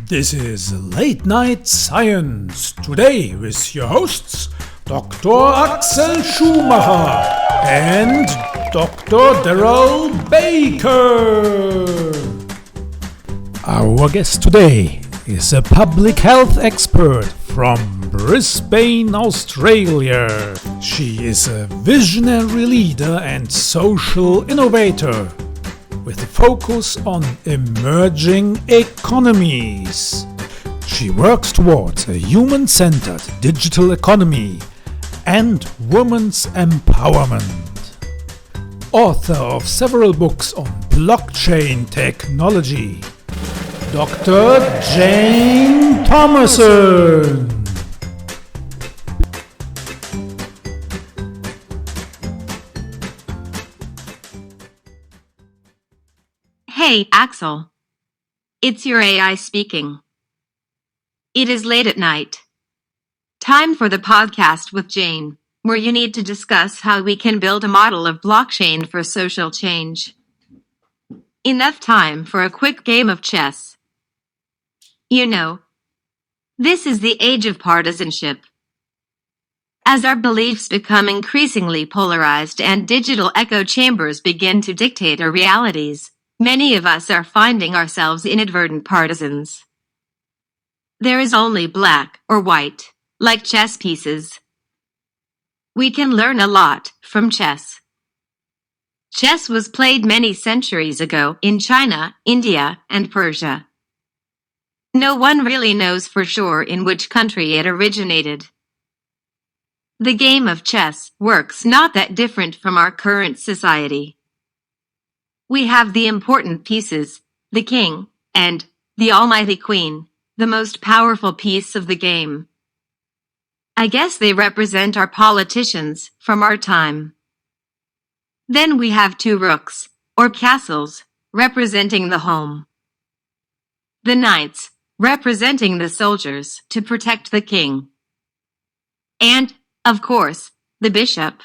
This is Late Night Science, today with your hosts Dr. Axel Schumacher and Dr. Daryl Baker. Our guest today is a public health expert from Brisbane, Australia. She is a visionary leader and social innovator with a focus on emerging economies. She works towards a human-centered digital economy and women's empowerment. Author of several books on blockchain technology, Dr. Jane Thomason. Hey, Axel. It's your AI speaking. It is late at night. Time for the podcast with Jane, where you need to discuss how we can build a model of blockchain for social change. Enough time for a quick game of chess. You know, this is the age of partisanship. As our beliefs become increasingly polarized and digital echo chambers begin to dictate our realities, many of us are finding ourselves inadvertent partisans. There is only black or white, like chess pieces. We can learn a lot from chess. Chess was played many centuries ago in China, India, and Persia. No one really knows for sure in which country it originated. The game of chess works not that different from our current society. We have the important pieces, the king, and the almighty queen, the most powerful piece of the game. I guess they represent our politicians from our time. Then we have two rooks, or castles, representing the home. The knights, representing the soldiers to protect the king. And, of course, the bishop.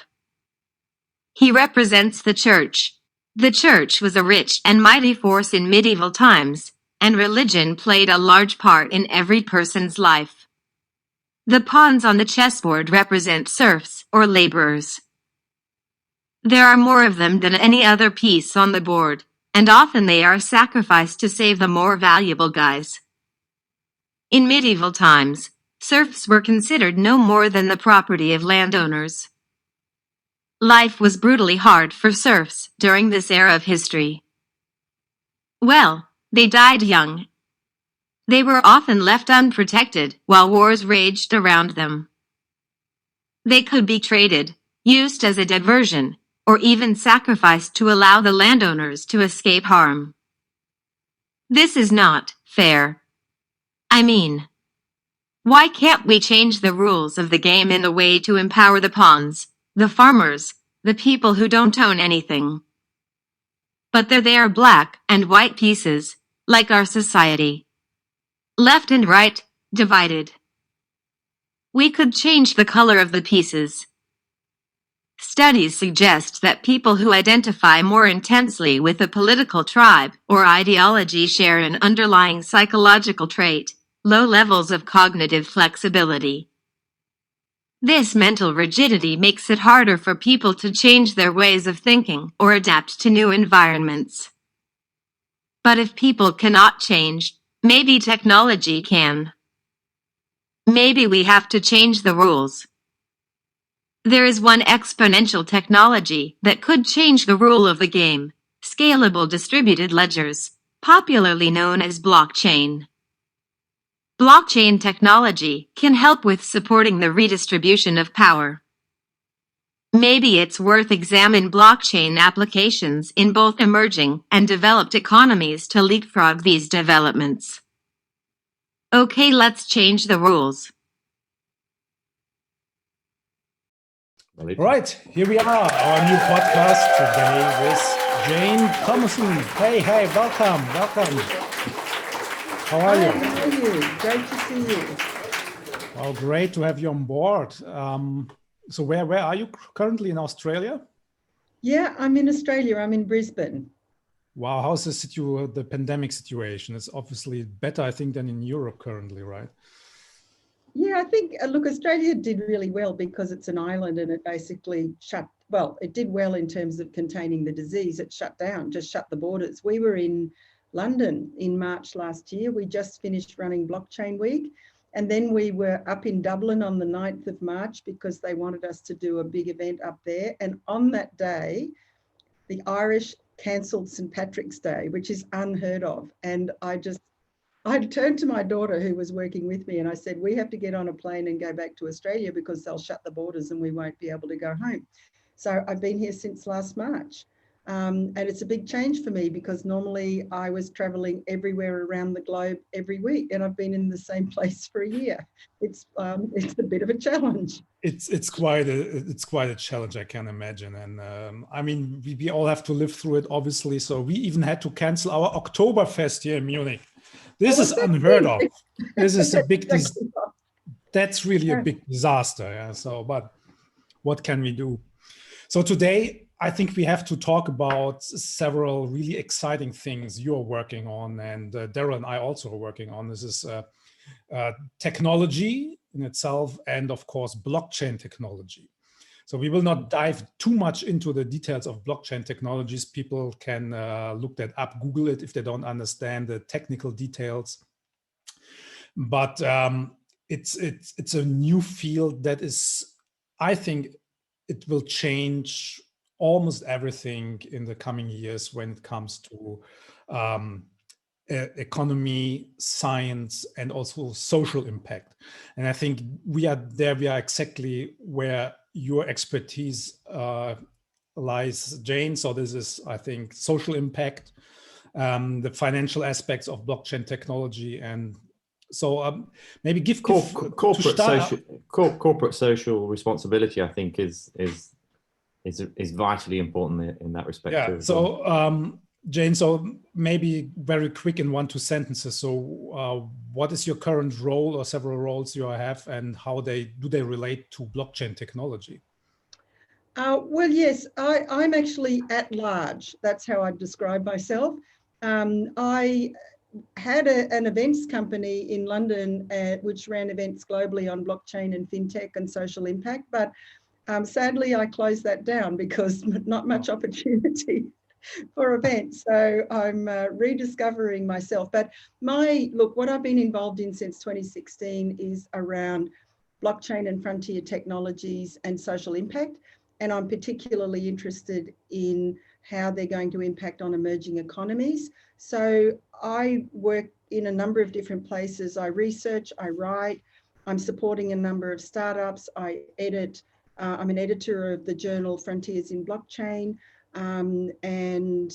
He represents the church. The church was a rich and mighty force in medieval times, and religion played a large part in every person's life. The pawns on the chessboard represent serfs or laborers. There are more of them than any other piece on the board, and often they are sacrificed to save the more valuable guys. In medieval times, serfs were considered no more than the property of landowners. Life was brutally hard for serfs during this era of history. Well, they died young. They were often left unprotected while wars raged around them. They could be traded, used as a diversion, or even sacrificed to allow the landowners to escape harm. This is not fair. I mean, why can't we change the rules of the game in a way to empower the pawns, the farmers, the people who don't own anything? But they are black and white pieces, like our society. Left and right, divided. We could change the color of the pieces. Studies suggest that people who identify more intensely with a political tribe or ideology share an underlying psychological trait, low levels of cognitive flexibility. This mental rigidity makes it harder for people to change their ways of thinking or adapt to new environments. But if people cannot change, maybe technology can. Maybe we have to change the rules. There is one exponential technology that could change the rule of the game: scalable distributed ledgers, popularly known as blockchain. Blockchain technology can help with supporting the redistribution of power. Maybe it's worth examining blockchain applications in both emerging and developed economies to leapfrog these developments. Okay, let's change the rules. All right, here we are, our new podcast today with Jane Thomason. Hey, welcome. How are you? How are you? Great to see you. Well, great to have you on board. So where are you currently in Australia? Yeah, I'm in Australia. I'm in Brisbane. Wow, how's the pandemic situation? It's obviously better, I think, than in Europe currently, right? Yeah, I think, look, Australia did really well because it's an island and it basically it did well in terms of containing the disease. It shut down, just shut the borders. We were in London in March last year. We just finished running Blockchain Week. And then we were up in Dublin on the 9th of March because they wanted us to do a big event up there. And on that day, the Irish cancelled St. Patrick's Day, which is unheard of. And I turned to my daughter who was working with me and I said, we have to get on a plane and go back to Australia because they'll shut the borders and we won't be able to go home. So I've been here since last March. And it's a big change for me because normally I was traveling everywhere around the globe every week and I've been in the same place for a year. It's a bit of a challenge. It's quite a challenge, I can imagine. And I mean, we all have to live through it, obviously. So we even had to cancel our Oktoberfest here in Munich. This is unheard of. This is a big, that's really a big disaster. Yeah. So, but what can we do? So today, I think we have to talk about several really exciting things you're working on, and Daryl and I also are working on. This is technology in itself, and of course, blockchain technology. So we will not dive too much into the details of blockchain technologies. People can look that up, Google it if they don't understand the technical details. But it's a new field that is, I think, it will change almost everything in the coming years when it comes to economy, science, and also social impact. And I think we are exactly where your expertise lies, Jane. So this is, I think, social impact, the financial aspects of blockchain technology, and so maybe give corporate social responsibility. I think is vitally important in that respect. Yeah. Too, so well. Jane, so maybe very quick in 1-2 sentences. So what is your current role or several roles you have, and how do they relate to blockchain technology? Well, yes, I'm actually at large. That's how I describe myself. I had an events company in London which ran events globally on blockchain and fintech and social impact, but sadly I closed that down because not much opportunity for events. So I'm rediscovering myself. But what I've been involved in since 2016 is around blockchain and frontier technologies and social impact. And I'm particularly interested in how they're going to impact on emerging economies. So I work in a number of different places. I research, I write, I'm supporting a number of startups, I edit. I'm an editor of the journal Frontiers in Blockchain. And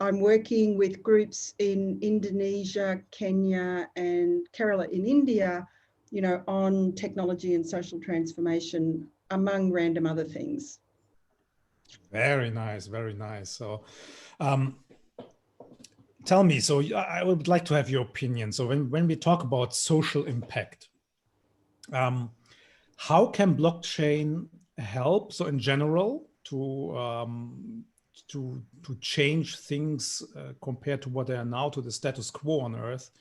I'm working with groups in Indonesia, Kenya, and Kerala in India, on technology and social transformation, among random other things. Very nice, very nice. So tell me, so I would like to have your opinion. So when we talk about social impact, how can blockchain help, so in general, to change things compared to what they are now, to the status quo on Earth?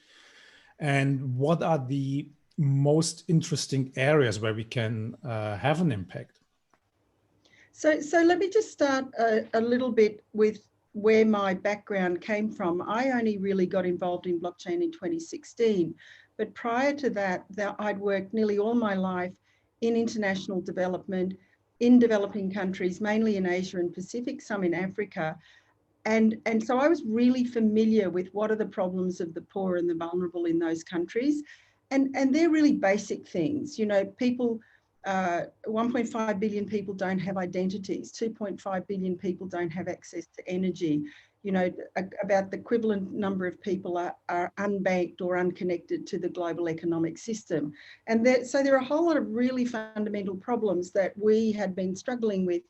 And what are the most interesting areas where we can have an impact? So let me just start a little bit with where my background came from. I only really got involved in blockchain in 2016, but prior to that, I'd worked nearly all my life in international development, in developing countries, mainly in Asia and Pacific, some in Africa. And so I was really familiar with what are the problems of the poor and the vulnerable in those countries. And they're really basic things. People, 1.5 billion people don't have identities. 2.5 billion people don't have access to energy. About the equivalent number of people are unbanked or unconnected to the global economic system. And so there are a whole lot of really fundamental problems that we had been struggling with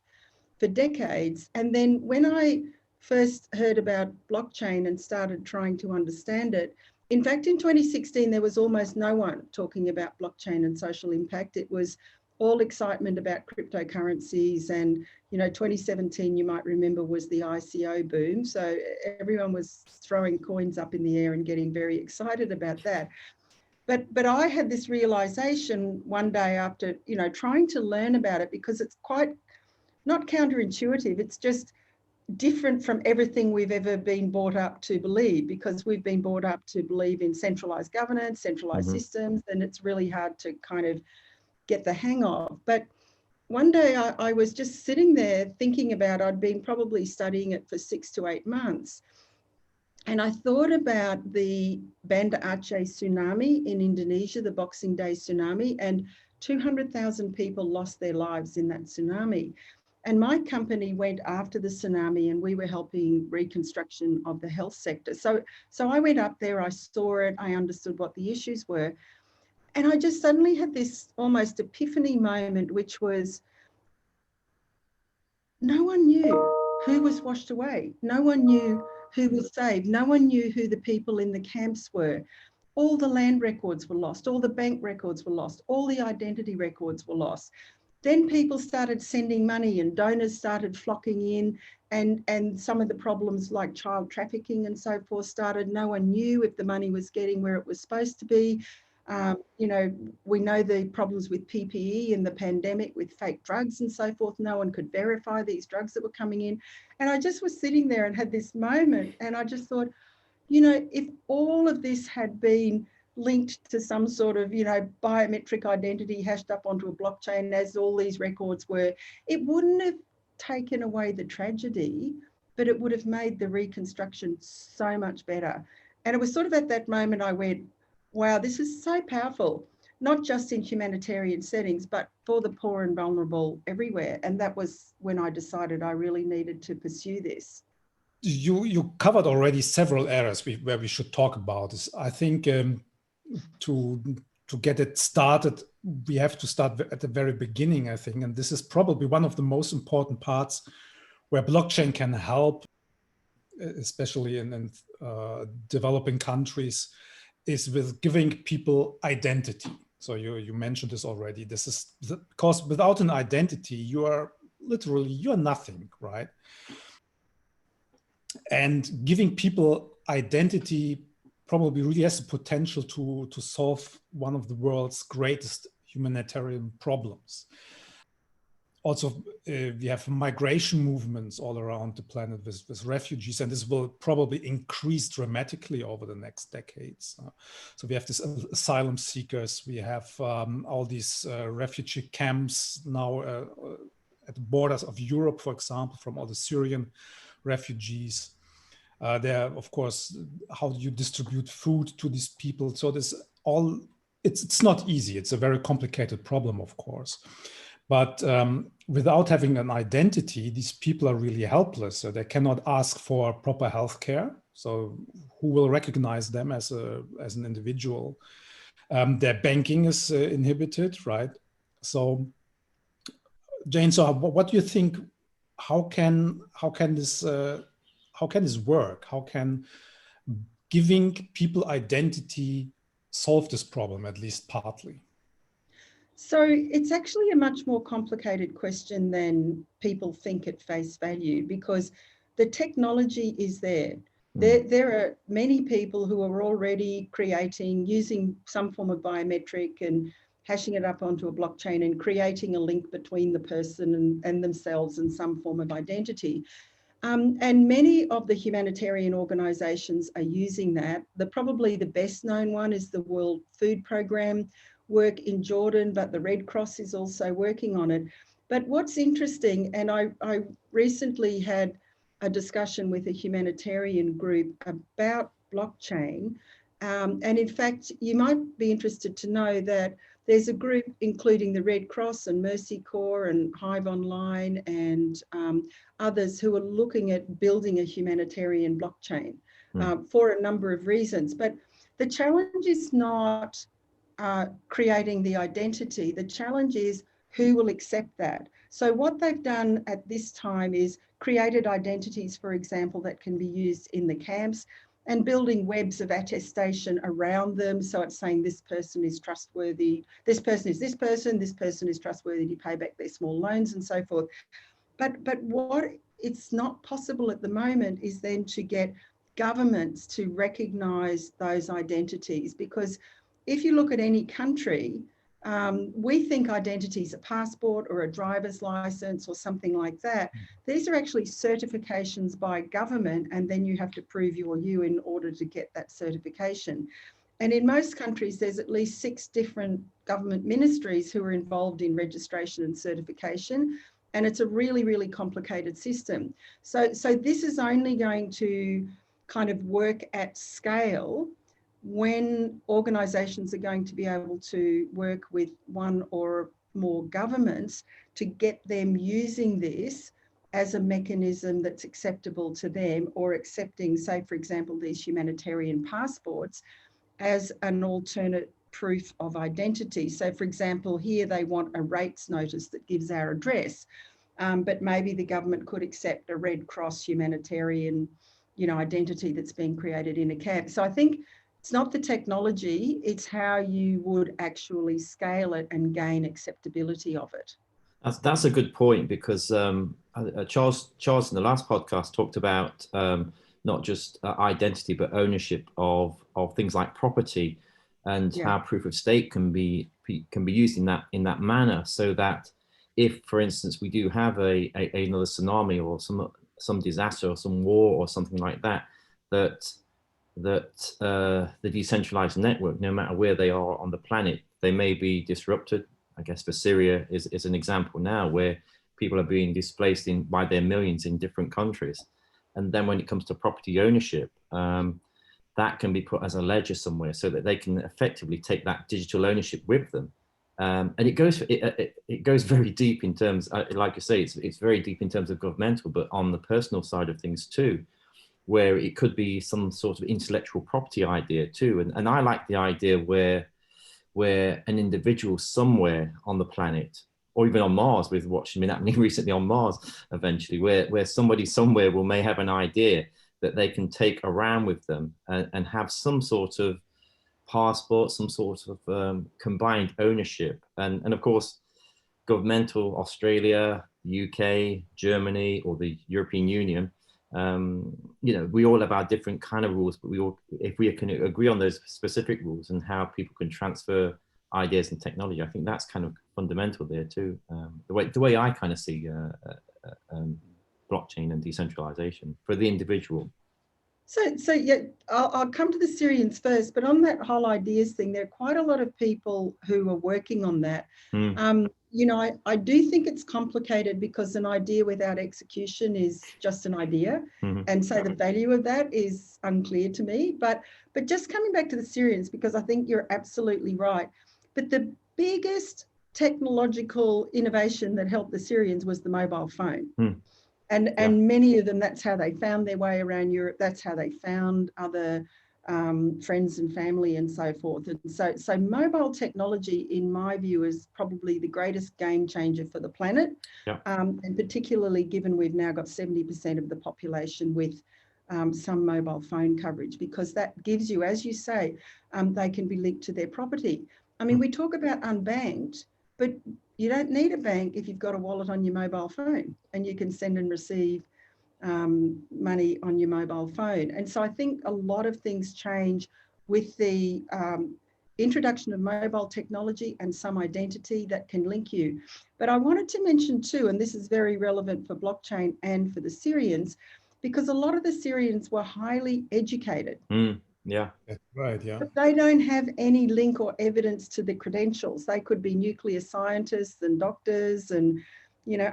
for decades. And then when I first heard about blockchain and started trying to understand it, in fact, in 2016, there was almost no one talking about blockchain and social impact. It was all excitement about cryptocurrencies, and 2017, you might remember, was the ICO boom. So everyone was throwing coins up in the air and getting very excited about that. But I had this realization one day after, trying to learn about it, because it's quite not counterintuitive. It's just different from everything we've ever been brought up to believe, because we've been brought up to believe in centralized governance, centralized systems, and it's really hard to kind of get the hang of. But one day I was just sitting there thinking about, I'd been probably studying it for 6 to 8 months. And I thought about the Banda Aceh tsunami in Indonesia, the Boxing Day tsunami, and 200,000 people lost their lives in that tsunami. And my company went after the tsunami, and we were helping reconstruction of the health sector. So I went up there, I saw it, I understood what the issues were. And I just suddenly had this almost epiphany moment, which was, no one knew who was washed away. No one knew who was saved. No one knew who the people in the camps were. All the land records were lost. All the bank records were lost. All the identity records were lost. Then people started sending money, and donors started flocking in, and some of the problems like child trafficking and so forth started. No one knew if the money was getting where it was supposed to be. We know the problems with PPE in the pandemic, with fake drugs and so forth. No one could verify these drugs that were coming in. And I just was sitting there and had this moment, and I just thought, if all of this had been linked to some sort of, biometric identity hashed up onto a blockchain, as all these records were, it wouldn't have taken away the tragedy, but it would have made the reconstruction so much better. And it was sort of at that moment I went, wow, this is so powerful, not just in humanitarian settings, but for the poor and vulnerable everywhere. And that was when I decided I really needed to pursue this. You covered already several areas where we should talk about this. I think to get it started, we have to start at the very beginning, I think. And this is probably one of the most important parts where blockchain can help, especially in developing countries, is with giving people identity. So you mentioned this already. This is because without an identity, you're nothing, right? And giving people identity probably really has the potential to solve one of the world's greatest humanitarian problems. Also, we have migration movements all around the planet with refugees, and this will probably increase dramatically over the next decades. So we have these asylum seekers, we have all these refugee camps now at the borders of Europe, for example, from all the Syrian refugees. There, of course, how do you distribute food to these people? So it's not easy. It's a very complicated problem, of course. But without having an identity, these people are really helpless. So they cannot ask for proper healthcare. So who will recognize them as an individual? Their banking is inhibited, right? So, Jane, so what do you think? How can this work? How can giving people identity solve this problem, at least partly? So it's actually a much more complicated question than people think at face value, because the technology is there. There are many people who are already using some form of biometric and hashing it up onto a blockchain and creating a link between the person and themselves and some form of identity. And many of the humanitarian organisations are using that. Probably the best known one is the World Food Programme work in Jordan, but the Red Cross is also working on it. But what's interesting, and I recently had a discussion with a humanitarian group about blockchain, and in fact, you might be interested to know that there's a group including the Red Cross and Mercy Corps and Hive Online and others who are looking at building a humanitarian blockchain for a number of reasons. But the challenge is not creating the identity. The challenge is who will accept that. So what they've done at this time is created identities, for example, that can be used in the camps. and building webs of attestation around them. So it's saying this person is trustworthy, this person is this person is trustworthy to pay back their small loans and so forth. But what it's not possible at the moment is then to get governments to recognise those identities, because if you look at any country, we think identity is a passport or a driver's license or something like that. These are actually certifications by government, and then you have to prove you're you in order to get that certification. And in most countries, there's at least 6 different government ministries who are involved in registration and certification. And it's a really, really complicated system. So this is only going to kind of work at scale when organisations are going to be able to work with one or more governments to get them using this as a mechanism that's acceptable to them, or accepting, say, for example, these humanitarian passports as an alternate proof of identity. So, for example, here they want a rates notice that gives our address, but maybe the government could accept a Red Cross humanitarian, identity that's being created in a camp. So I think it's not the technology, it's how you would actually scale it and gain acceptability of it. That's a good point, because Charles in the last podcast talked about not just identity but ownership of things like property, and how proof of stake can be used in that manner, so that if, for instance, we do have another tsunami or some disaster or some war or something like that, that the decentralized network, no matter where they are on the planet, they may be disrupted. I guess for Syria is an example now, where people are being displaced by their millions in different countries. And then when it comes to property ownership, that can be put as a ledger somewhere so that they can effectively take that digital ownership with them. And it goes very deep in terms, like you say, it's very deep in terms of governmental, but on the personal side of things too, where it could be some sort of intellectual property idea too. And I like the idea where an individual somewhere on the planet, or even on Mars, with what's been happening recently on Mars, eventually, where somebody somewhere may have an idea that they can take around with them and have some sort of passport, some sort of combined ownership. And of course, governmental, Australia, UK, Germany, or the European Union, we all have our different kind of rules, but if we can agree on those specific rules and how people can transfer ideas and technology, I think that's kind of fundamental there too. The way I kind of see blockchain and decentralization for the individual. So yeah, I'll come to the Syrians first, but on that whole ideas thing, there are quite a lot of people who are working on that. I do think it's complicated, because an idea without execution is just an idea. And so the value of that is unclear to me. But just coming back to the Syrians, because I think you're absolutely right. But the biggest technological innovation that helped the Syrians was the mobile phone. And many of them, that's how they found their way around Europe. That's how they found other friends and family and so forth. And so mobile technology, in my view, is probably the greatest game changer for the planet. And particularly given we've now got 70% of the population with some mobile phone coverage, because that gives you, as you say, they can be linked to their property. I mean, we talk about unbanked, but you don't need a bank if you've got a wallet on your mobile phone, and you can send and receive money on your mobile phone. And so I think a lot of things change with the introduction of mobile technology and some identity that can link you. But I wanted to mention too, and this is very relevant for blockchain and for the Syrians, because a lot of the Syrians were highly educated. Yeah, that's right. Yeah, but they don't have any link or evidence to the credentials. They could be nuclear scientists and doctors and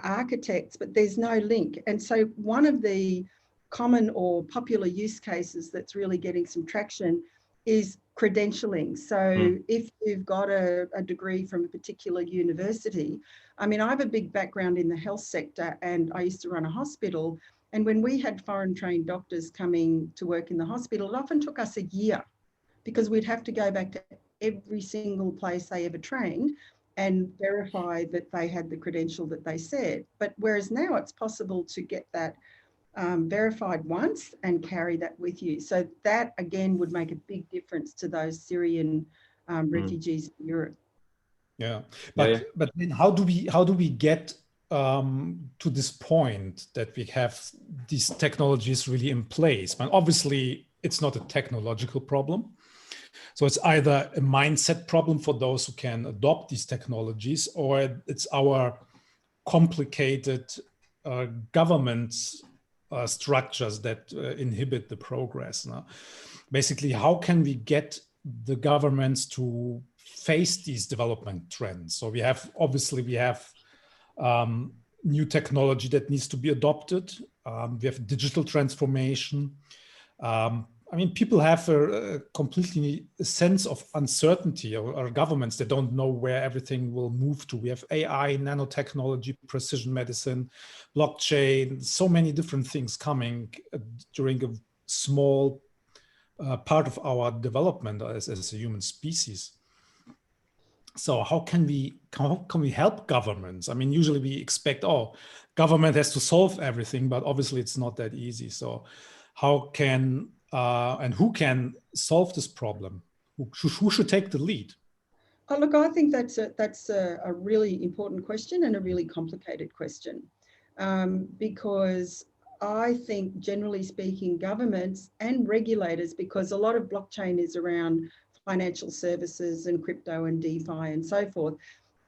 architects, but there's no link. And so one of the common or popular use cases that's really getting some traction is credentialing. So if you've got a degree from a particular university, I mean, I have a big background in the health sector, and I used to run a hospital. And when we had foreign trained doctors coming to work in the hospital, it often took us a year, because we'd have to go back to every single place they ever trained and verify that they had the credential that they said. But whereas now it's possible to get that verified once and carry that with you. So that again would make a big difference to those Syrian refugees in Europe. Yeah, but then how do we get to this point that we have these technologies really in place? But obviously, it's not a technological problem. So it's either a mindset problem for those who can adopt these technologies, or it's our complicated government structures that inhibit the progress. No? Basically, how can we get the governments to face these development trends? So we have new technology that needs to be adopted. We have digital transformation. I mean, people have a completely sense of uncertainty, or governments that don't know where everything will move to. We have AI, nanotechnology, precision medicine, blockchain, so many different things coming during a small part of our development as a human species. So how can we help governments? I mean, usually we expect, government has to solve everything, but obviously it's not that easy. So how can and who can solve this problem? Who should take the lead? Oh, look, I think that's a really important question and a really complicated question, because I think, generally speaking, governments and regulators, because a lot of blockchain is around financial services and crypto and DeFi and so forth,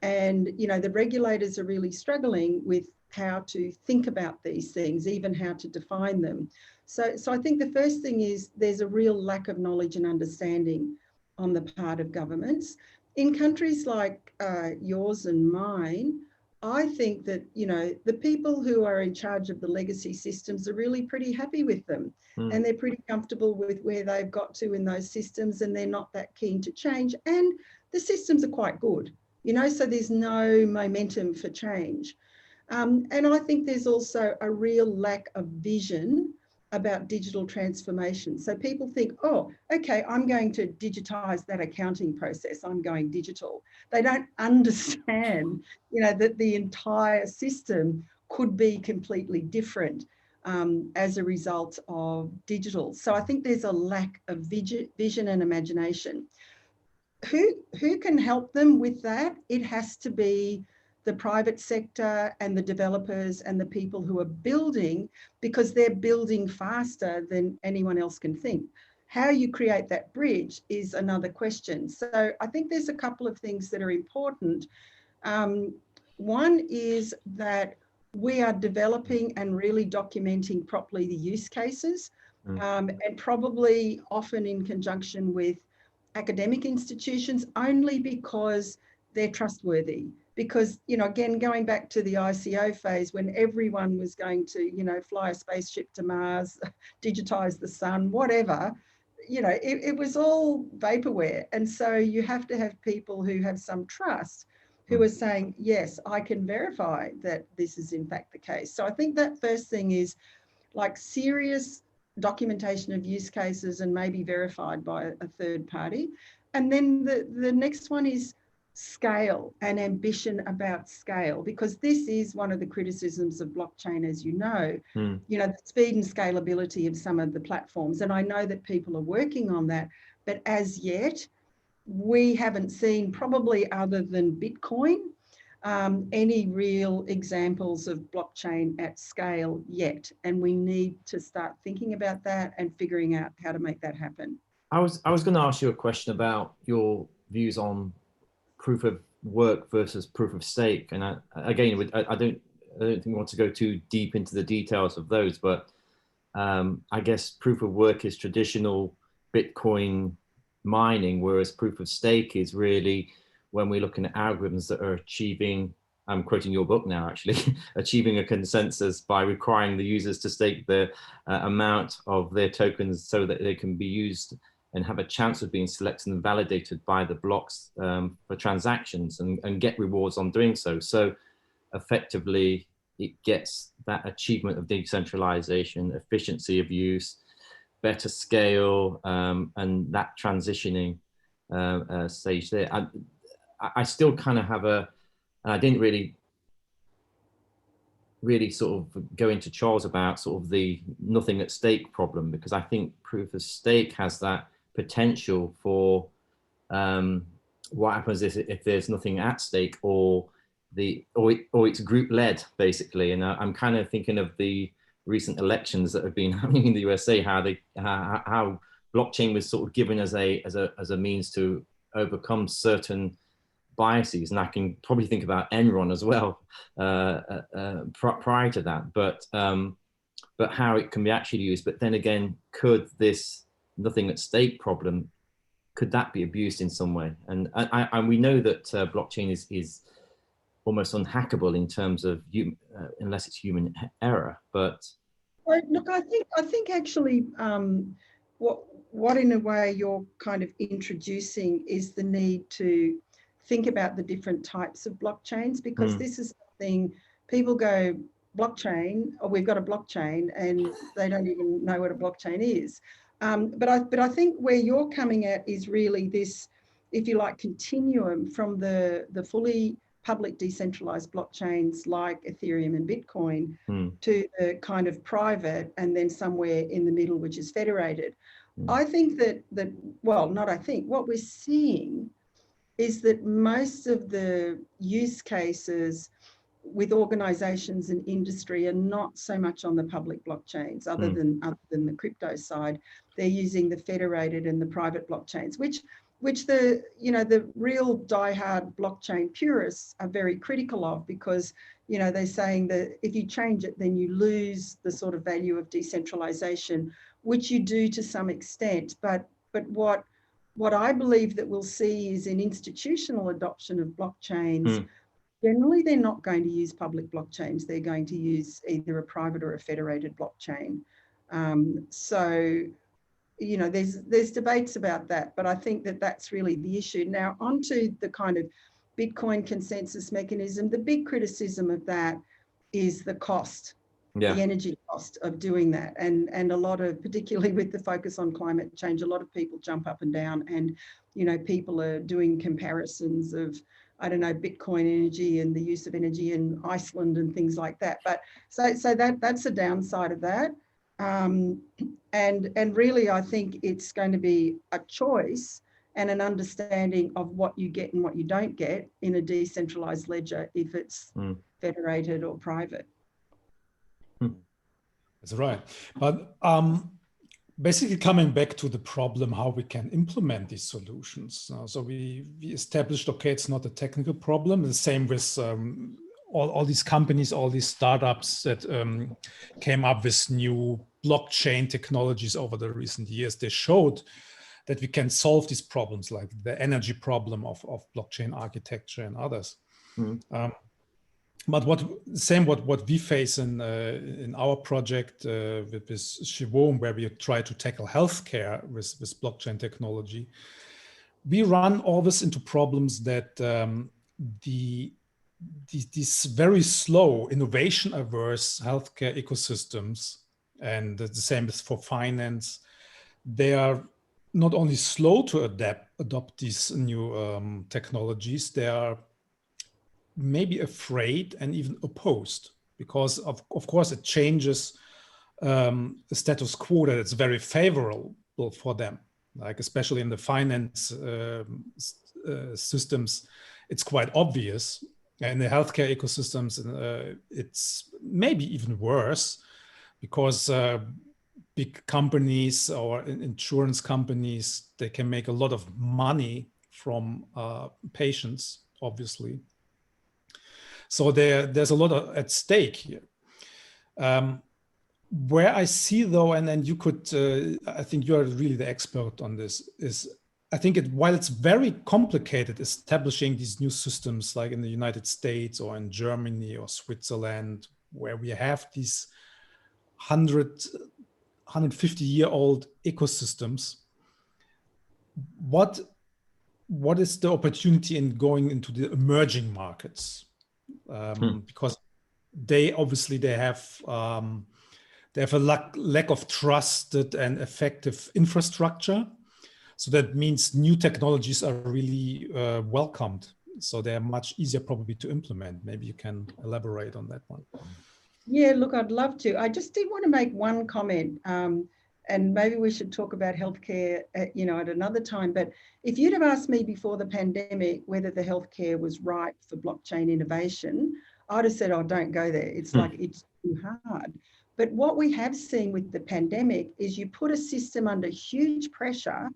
and the regulators are really struggling with how to think about these things, even how to define them. So I think the first thing is there's a real lack of knowledge and understanding on the part of governments. In countries like yours and mine, I think that, the people who are in charge of the legacy systems are really pretty happy with them. And they're pretty comfortable with where they've got to in those systems, and they're not that keen to change. And the systems are quite good, so there's no momentum for change. And I think there's also a real lack of vision about digital transformation. So people think, okay, I'm going to digitize that accounting process. I'm going digital. They don't understand, that the entire system could be completely different as a result of digital. So I think there's a lack of vision and imagination. Who can help them with that? It has to be the private sector and the developers and the people who are building, because they're building faster than anyone else can think. How you create that bridge is another question. So I think there's a couple of things that are important. One is that we are developing and really documenting properly the use cases, and probably often in conjunction with academic institutions, only because they're trustworthy. Because, again, going back to the ICO phase, when everyone was going to, fly a spaceship to Mars, digitize the sun, whatever, it was all vaporware. And so you have to have people who have some trust, who are saying, yes, I can verify that this is in fact the case. So I think that first thing is like serious documentation of use cases and maybe verified by a third party. And then the next one is scale and ambition about scale, because this is one of the criticisms of blockchain, as you know, the speed and scalability of some of the platforms. And I know that people are working on that, but as yet, we haven't seen, probably other than Bitcoin, any real examples of blockchain at scale yet. And we need to start thinking about that and figuring out how to make that happen. I was going to ask you a question about your views on proof of work versus proof of stake, and I don't think we want to go too deep into the details of those, but I guess proof of work is traditional Bitcoin mining, whereas proof of stake is really when we're looking at algorithms that are achieving, I'm quoting your book now actually, achieving a consensus by requiring the users to stake the amount of their tokens so that they can be used and have a chance of being selected and validated by the blocks for transactions and get rewards on doing so. So effectively, it gets that achievement of decentralization, efficiency of use, better scale, and that transitioning stage there. I still kind of have and I didn't really really sort of go into Charles about sort of the nothing at stake problem, because I think proof of stake has that potential for what happens if there's nothing at stake, or it's group led basically. And I'm kind of thinking of the recent elections that have been happening in the USA, how blockchain was sort of given as a means to overcome certain biases, and I can probably think about Enron as well prior to that, but how it can be actually used. But then again, could this nothing at stake problem, could that be abused in some way? And we know that blockchain is almost unhackable in terms of unless it's human error. But well, look, I think actually what in a way you're kind of introducing is the need to think about the different types of blockchains, because this is something people go blockchain, or we've got a blockchain, and they don't even know what a blockchain is. But I think where you're coming at is really this, if you like, continuum from the fully public decentralized blockchains like Ethereum and Bitcoin to the kind of private, and then somewhere in the middle, which is federated. I think what we're seeing is that most of the use cases with organizations and industry are not so much on the public blockchains, other than the crypto side. They're using the federated and the private blockchains, which the real diehard blockchain purists are very critical of, because they're saying that if you change it, then you lose the sort of value of decentralization, which you do to some extent. But what I believe that we'll see is an institutional adoption of blockchains. Generally, they're not going to use public blockchains. They're going to use either a private or a federated blockchain. So, there's debates about that, but I think that that's really the issue. Now, onto the kind of Bitcoin consensus mechanism, the big criticism of that is the cost. The energy cost of doing that. And a lot of, particularly with the focus on climate change, a lot of people jump up and down, and, people are doing comparisons of, Bitcoin energy and the use of energy in Iceland and things like that. But so that's a downside of that. And really, I think it's going to be a choice and an understanding of what you get and what you don't get in a decentralized ledger, if it's federated or private. That's right. But basically coming back to the problem, how we can implement these solutions. So we established, okay, it's not a technical problem. The same with all these companies, all these startups that came up with new blockchain technologies over the recent years. They showed that we can solve these problems, like the energy problem of blockchain architecture and others. But what we face in our project with Shivom, where we try to tackle healthcare with blockchain technology, we run always into problems that these very slow, innovation-averse healthcare ecosystems, and the same is for finance, they are not only slow to adopt these new technologies, they are maybe afraid and even opposed, because of course it changes the status quo that it's very favorable for them, like especially in the finance systems, it's quite obvious. In the healthcare ecosystems, it's maybe even worse, because big companies or insurance companies, they can make a lot of money from patients, obviously. So there's a lot at stake here. Where I see though, and then you could, I think you're really the expert on this, is I think while it's very complicated establishing these new systems like in the United States or in Germany or Switzerland, where we have these 150-year-old ecosystems, what is the opportunity in going into the emerging markets? Because they have a lack of trusted and effective infrastructure. So that means new technologies are really welcomed. So they're much easier probably to implement. Maybe you can elaborate on that one. Yeah, look, I'd love to. I just did want to make one comment, and maybe we should talk about healthcare, at another time. But if you'd have asked me before the pandemic whether the healthcare was ripe for blockchain innovation, I'd have said, "Oh, don't go there. It's like it's too hard." But what we have seen with the pandemic is you put a system under huge pressure,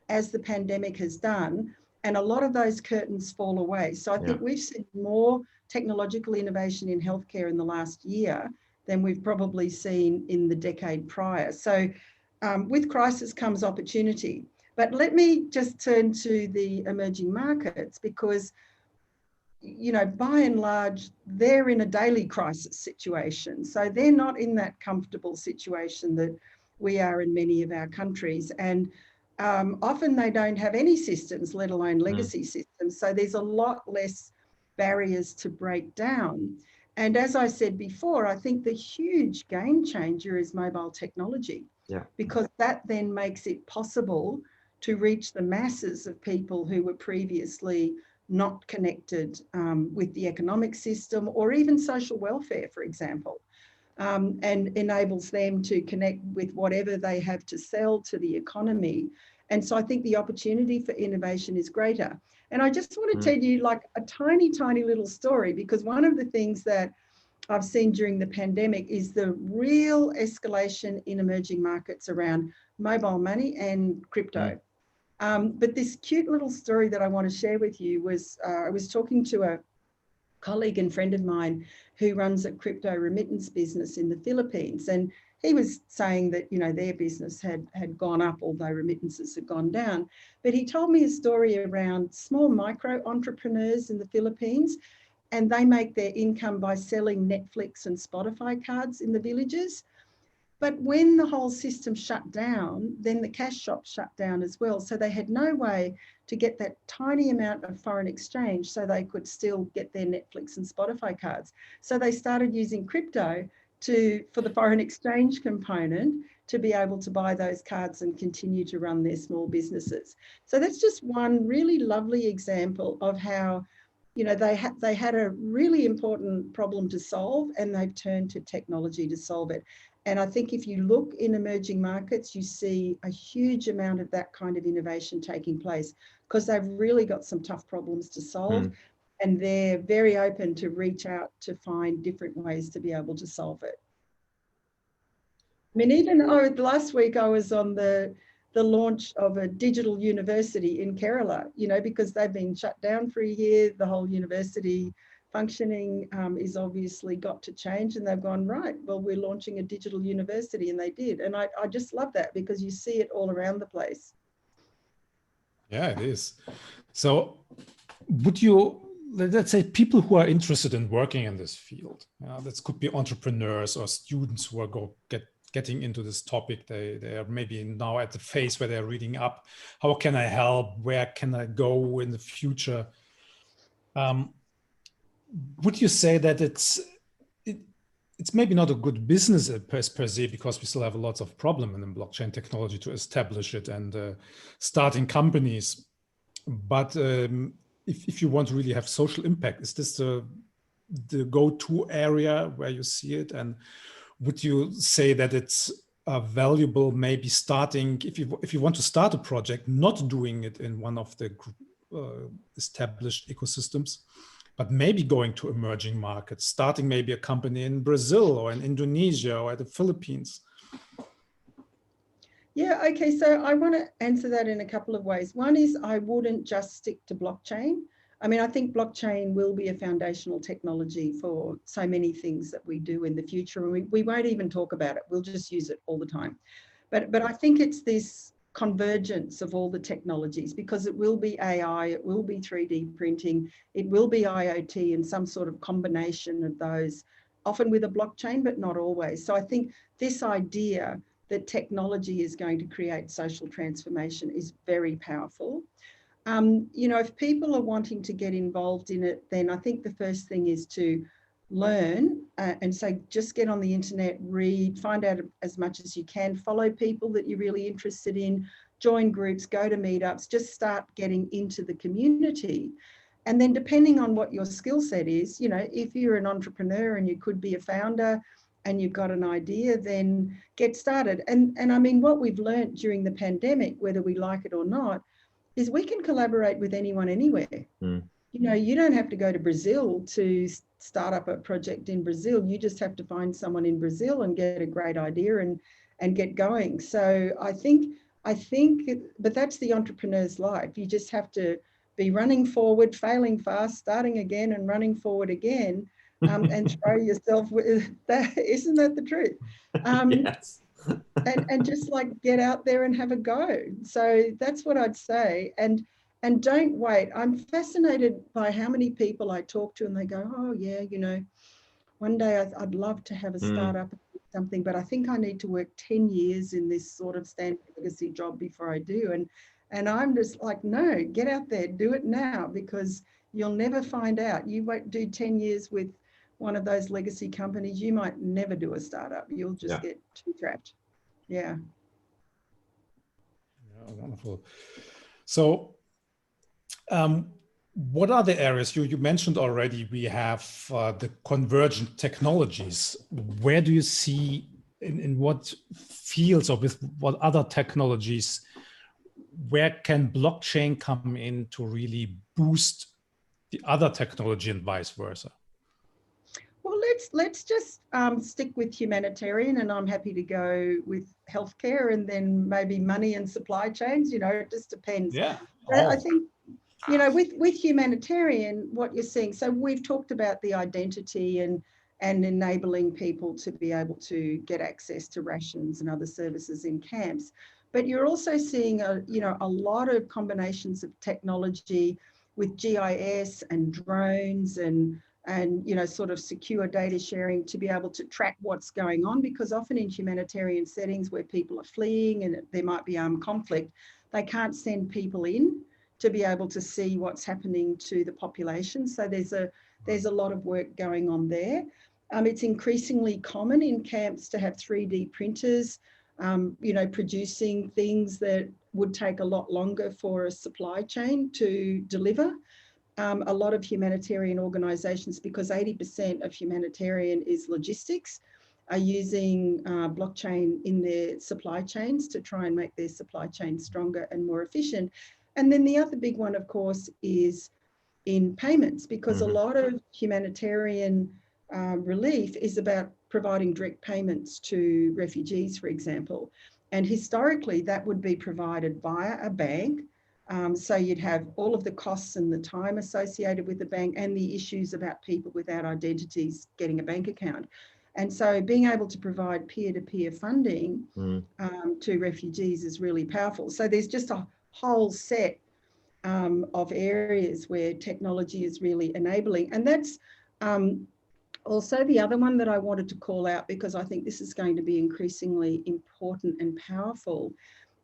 as the pandemic has done, and a lot of those curtains fall away. So I think we've seen more technological innovation in healthcare in the last year than we've probably seen in the decade prior. So with crisis comes opportunity. But let me just turn to the emerging markets, because, by and large, they're in a daily crisis situation. So they're not in that comfortable situation that we are in many of our countries. And often they don't have any systems, let alone legacy systems. So there's a lot less barriers to break down. And as I said before, I think the huge game changer is mobile technology, because that then makes it possible to reach the masses of people who were previously not connected with the economic system or even social welfare, for example, and enables them to connect with whatever they have to sell to the economy. And so I think the opportunity for innovation is greater. And I just want to tell you like a tiny, tiny little story, because one of the things that I've seen during the pandemic is the real escalation in emerging markets around mobile money and crypto. But this cute little story that I want to share with you was, I was talking to a colleague and friend of mine who runs a crypto remittance business in the Philippines. And he was saying that, their business had gone up, although remittances had gone down. But he told me a story around small micro entrepreneurs in the Philippines, and they make their income by selling Netflix and Spotify cards in the villages. But when the whole system shut down, then the cash shop shut down as well. So they had no way to get that tiny amount of foreign exchange so they could still get their Netflix and Spotify cards. So they started using crypto for the foreign exchange component to be able to buy those cards and continue to run their small businesses. So that's just one really lovely example of how, they had a really important problem to solve, and they've turned to technology to solve it. And I think if you look in emerging markets, you see a huge amount of that kind of innovation taking place, because they've really got some tough problems to solve, and they're very open to reach out to find different ways to be able to solve it. I mean, even last week I was on the launch of a digital university in Kerala, because they've been shut down for a year. The whole university functioning is obviously got to change, and they've gone, right, well, we're launching a digital university, and they did. And I just love that, because you see it all around the place. Yeah, it is. So would you, let's say, people who are interested in working in this field, this could be entrepreneurs or students who are getting into this topic. They are maybe now at the phase where they're reading up, how can I help? Where can I go in the future? Would you say that it's maybe not a good business per se, because we still have lots of problem in the blockchain technology to establish it and starting companies. But if you want to really have social impact, is this the go-to area where you see it? And would you say that it's valuable maybe starting, if you want to start a project, not doing it in one of the established ecosystems, but maybe going to emerging markets, starting maybe a company in Brazil or in Indonesia or the Philippines? Yeah, okay, so I want to answer that in a couple of ways. One is I wouldn't just stick to blockchain. I mean, I think blockchain will be a foundational technology for so many things that we do in the future, and we won't even talk about it. We'll just use it all the time. But I think it's this convergence of all the technologies, because it will be AI, it will be 3D printing, it will be IoT, and some sort of combination of those, often with a blockchain, but not always. So I think this idea that technology is going to create social transformation is very powerful. If people are wanting to get involved in it, then I think the first thing is to learn, and so just get on the internet, read, find out as much as you can, follow people that you're really interested in, join groups, go to meetups, just start getting into the community. And then depending on what your skill set is, if you're an entrepreneur and you could be a founder, and you've got an idea, then get started. And I mean, what we've learned during the pandemic, whether we like it or not, is we can collaborate with anyone anywhere. You know, you don't have to go to Brazil to start up a project in Brazil. You just have to find someone in Brazil and get a great idea and get going. So I think, but that's the entrepreneur's life. You just have to be running forward, failing fast, starting again and running forward again, and throw yourself with that. Isn't that the truth? Yes. and just like get out there and have a go. So that's what I'd say. And don't wait. I'm fascinated by how many people I talk to and they go, oh yeah, you know, one day I'd love to have a startup or something, but I think I need to work 10 years in this sort of standard legacy job before I do. And I'm just like, no, get out there, do it now, because you'll never find out. You won't do 10 years with one of those legacy companies. You might never do a startup. You'll just get too trapped. Yeah. Yeah, wonderful. So, what are the areas you mentioned already? We have the convergent technologies. Where do you see in what fields or with what other technologies, where can blockchain come in to really boost the other technology and vice versa? Well, let's just stick with humanitarian, and I'm happy to go with healthcare and then maybe money and supply chains. You know, it just depends. Yeah. I think, you know, with humanitarian, what you're seeing, so we've talked about the identity and enabling people to be able to get access to rations and other services in camps. But you're also seeing a lot of combinations of technology with GIS and drones and you know, sort of secure data sharing to be able to track what's going on, because often in humanitarian settings where people are fleeing and there might be armed conflict, they can't send people in to be able to see what's happening to the population. So there's a lot of work going on there. It's increasingly common in camps to have 3D printers, you know, producing things that would take a lot longer for a supply chain to deliver. A lot of humanitarian organisations, because 80% of humanitarian is logistics, are using blockchain in their supply chains to try and make their supply chain stronger and more efficient. And then the other big one, of course, is in payments, because a lot of humanitarian relief is about providing direct payments to refugees, for example. And historically, that would be provided via a bank. So you'd have all of the costs and the time associated with the bank and the issues about people without identities getting a bank account. And so being able to provide peer-to-peer funding to refugees is really powerful. So there's just a whole set of areas where technology is really enabling. And that's also the other one that I wanted to call out, because I think this is going to be increasingly important and powerful,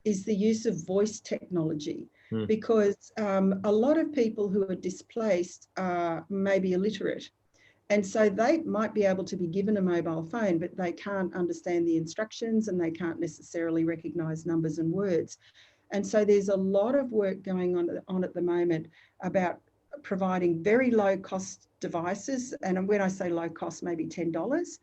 is the use of voice technology. Because a lot of people who are displaced are maybe illiterate. And so they might be able to be given a mobile phone, but they can't understand the instructions and they can't necessarily recognise numbers and words. And so there's a lot of work going on at the moment about providing very low cost devices. And when I say low cost, maybe $10.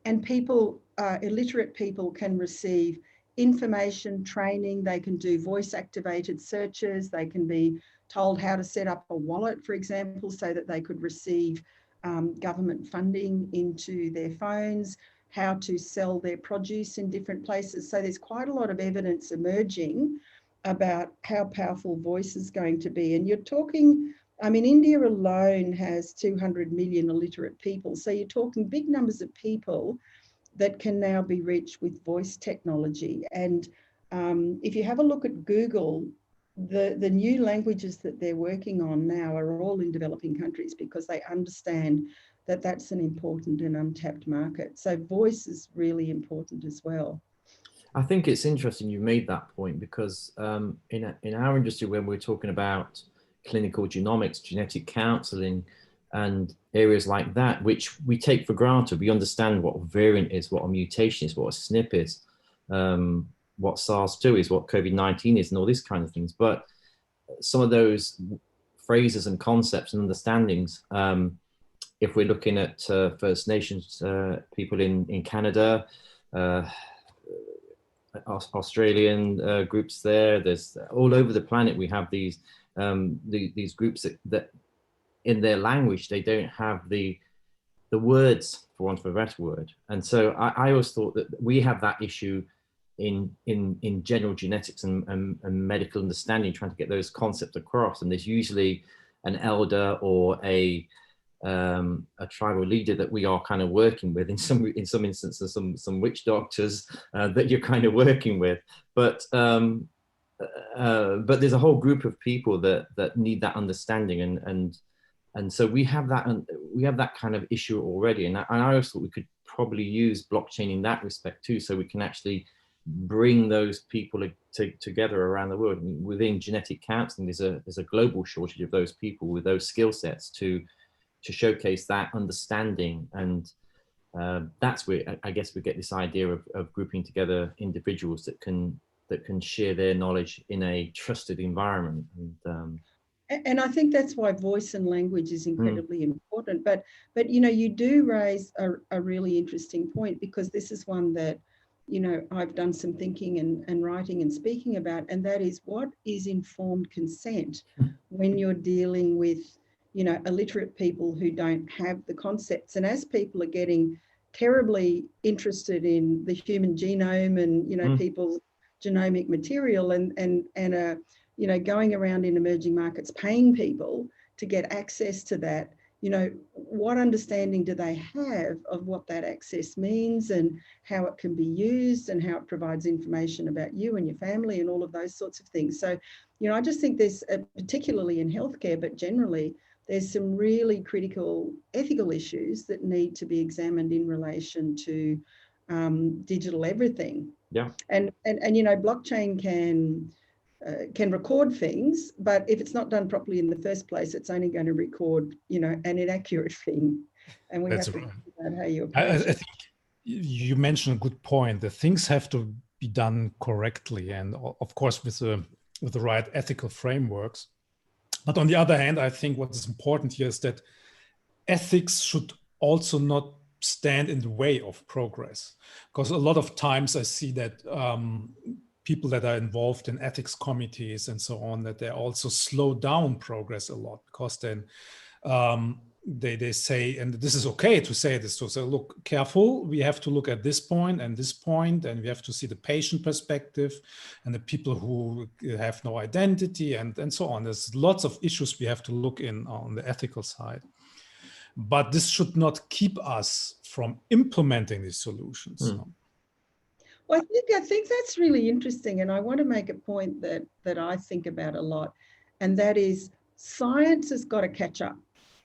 And people, illiterate people, can receive information, training, they can do voice activated searches, they can be told how to set up a wallet, for example, so that they could receive government funding into their phones, how to sell their produce in different places. So there's quite a lot of evidence emerging about how powerful voice is going to be. And you're talking, I mean, India alone has 200 million illiterate people. So you're talking big numbers of people that can now be reached with voice technology. And if you have a look at Google, the new languages that they're working on now are all in developing countries, because they understand that that's an important and untapped market. So voice is really important as well. I think it's interesting you made that point, because in our industry, when we're talking about clinical genomics, genetic counseling, and areas like that, which we take for granted. We understand what a variant is, what a mutation is, what a SNP is, what SARS-2 is, what COVID-19 is, and all these kind of things. But some of those phrases and concepts and understandings if we're looking at First Nations people in Canada, Australian groups there's all over the planet, we have these groups that in their language, they don't have the words, for want of a better word. And so I always thought that we have that issue in general genetics and medical understanding, trying to get those concepts across. And there's usually an elder or a tribal leader that we are kind of working with, in some instances, some witch doctors that you're kind of working with. But there's a whole group of people that need that understanding, and so we have that kind of issue already. And I also thought we could probably use blockchain in that respect too, so we can actually bring those people together around the world. I mean, within genetic counseling, there's a global shortage of those people with those skill sets to showcase that understanding. And that's where I guess we get this idea of grouping together individuals that can share their knowledge in a trusted environment. And I think that's why voice and language is incredibly important. But you know, you do raise a really interesting point, because this is one that, you know, I've done some thinking and writing and speaking about, and that is, what is informed consent when you're dealing with, you know, illiterate people who don't have the concepts. And as people are getting terribly interested in the human genome and, you know, people's genomic material and you know, going around in emerging markets paying people to get access to that, you know, what understanding do they have of what that access means and how it can be used and how it provides information about you and your family and all of those sorts of things. So, you know, I just think there's, particularly in healthcare, but generally, there's some really critical ethical issues that need to be examined in relation to digital everything. Yeah. And you know, blockchain can record things, but if it's not done properly in the first place, it's only going to record, you know, an inaccurate thing. And we have to think about how you approach it. I think you mentioned a good point. The things have to be done correctly, and of course with the right ethical frameworks. But on the other hand, I think what is important here is that ethics should also not stand in the way of progress, because a lot of times I see that people that are involved in ethics committees and so on, that they also slow down progress a lot, because then they say, and this is okay to say this, to say, look, careful, we have to look at this point, and we have to see the patient perspective and the people who have no identity and so on. There's lots of issues we have to look in on the ethical side. But this should not keep us from implementing these solutions. Well, I think that's really interesting, and I want to make a point that I think about a lot, and that is, science has got to catch up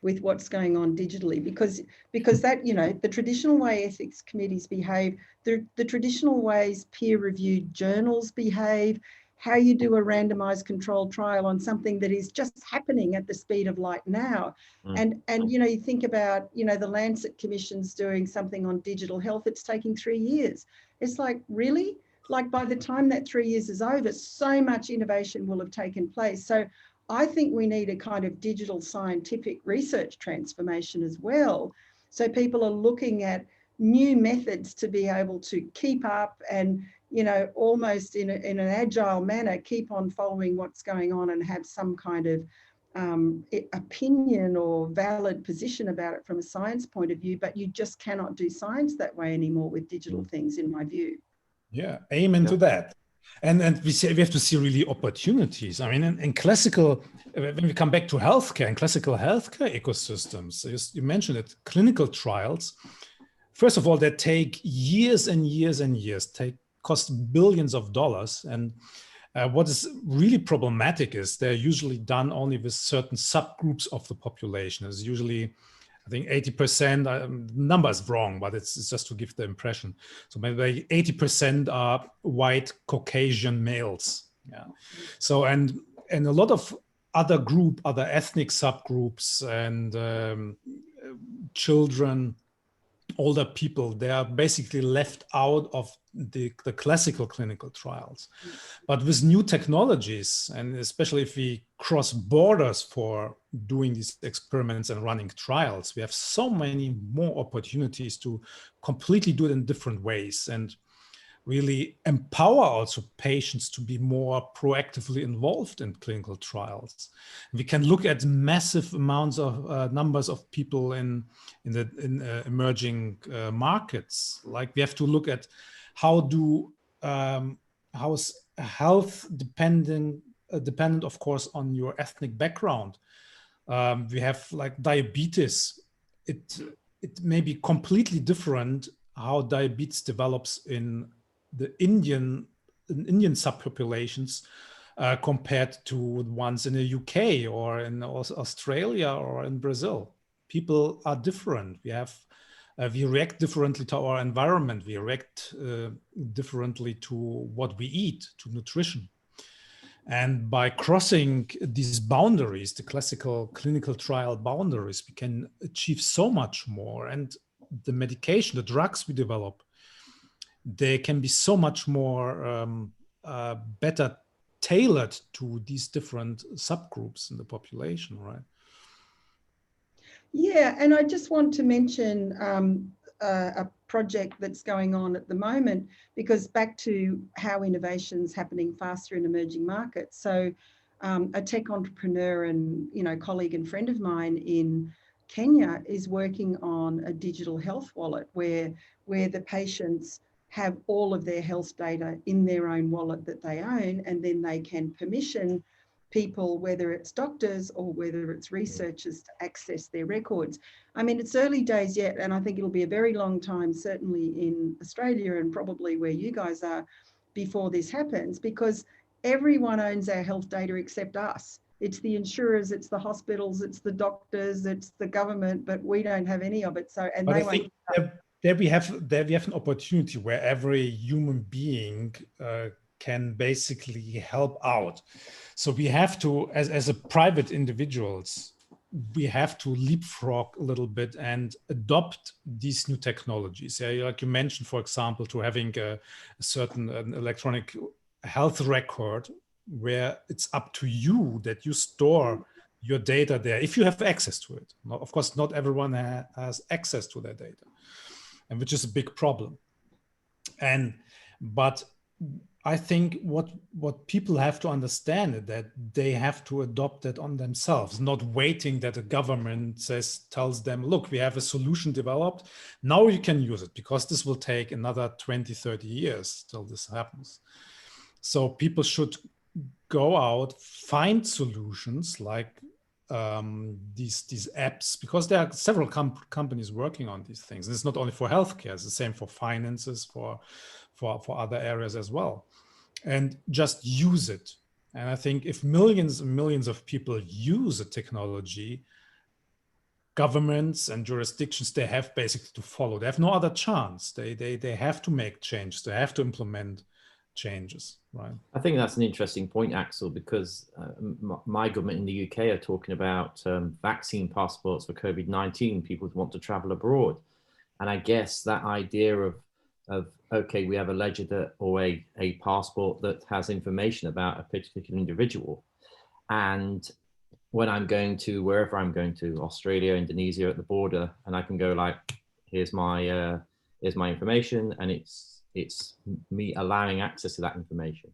with what's going on digitally, because that, you know, the traditional way ethics committees behave, the traditional ways peer-reviewed journals behave, how you do a randomized controlled trial on something that is just happening at the speed of light now. And you know, you think about, you know, the Lancet Commission's doing something on digital health, it's taking 3 years. It's like, really? Like, by the time that 3 years is over, so much innovation will have taken place. So I think we need a kind of digital scientific research transformation as well. So people are looking at new methods to be able to keep up and, you know, almost in an agile manner, keep on following what's going on and have some kind of opinion or valid position about it from a science point of view. But you just cannot do science that way anymore with digital things, in my view. Yeah, amen to that. And we have to see really opportunities. I mean, in classical, when we come back to healthcare, in classical healthcare ecosystems, you mentioned it, clinical trials, first of all, they take years and years and years, cost billions of dollars. And what is really problematic is they're usually done only with certain subgroups of the population. It's usually, I think 80%, the number is wrong, but it's just to give the impression. So maybe 80% are white Caucasian males. Yeah. So, and a lot of other ethnic subgroups and children, older people, they are basically left out of the classical clinical trials. But with new technologies, and especially if we cross borders for doing these experiments and running trials, we have so many more opportunities to completely do it in different ways and really empower also patients to be more proactively involved in clinical trials. We can look at massive amounts of numbers of people in emerging markets. Like we have to look at how is health dependent, of course, on your ethnic background. We have like diabetes. It may be completely different how diabetes develops in the Indian subpopulations compared to ones in the UK or in Australia or in Brazil. People are different. We react differently to our environment. We react differently to what we eat, to nutrition. And by crossing these boundaries, the classical clinical trial boundaries, we can achieve so much more. And the medication, the drugs we develop, they can be so much more better tailored to these different subgroups in the population, right? Yeah, and I just want to mention a project that's going on at the moment, because back to how innovation's happening faster in emerging markets. So a tech entrepreneur and colleague and friend of mine in Kenya is working on a digital health wallet where the patients have all of their health data in their own wallet that they own, and then they can permission people, whether it's doctors or whether it's researchers, to access their records. I mean, it's early days yet, and I think it'll be a very long time, certainly in Australia and probably where you guys are, before this happens, because everyone owns our health data except us. It's the insurers, it's the hospitals, it's the doctors, it's the government, but we don't have any of it. So, and but they I think there we have an opportunity where every human being can basically help out. So we have to, as a private individuals, we have to leapfrog a little bit and adopt these new technologies. Yeah, like you mentioned, for example, to having a certain electronic health record where it's up to you that you store your data there if you have access to it. Of course, not everyone has access to their data, and which is a big problem. But I think what people have to understand is that they have to adopt it on themselves, not waiting that the government tells them, look, we have a solution developed, now you can use it, because this will take another 20, 30 years till this happens. So people should go out, find solutions like these apps, because there are several companies working on these things. And it's not only for healthcare, it's the same for finances, for other areas as well. And just use it. And I think if millions and millions of people use the technology, governments and jurisdictions, they have basically to follow. They have no other chance. They have to make changes. They have to implement changes, right? I think that's an interesting point, Axel, because my government in the UK are talking about vaccine passports for COVID-19. People want to travel abroad. And I guess that idea of okay, we have a ledger or a passport that has information about a particular individual. And when I'm going to wherever I'm going to, Australia, Indonesia, at the border, and I can go like, here's my information, and it's me allowing access to that information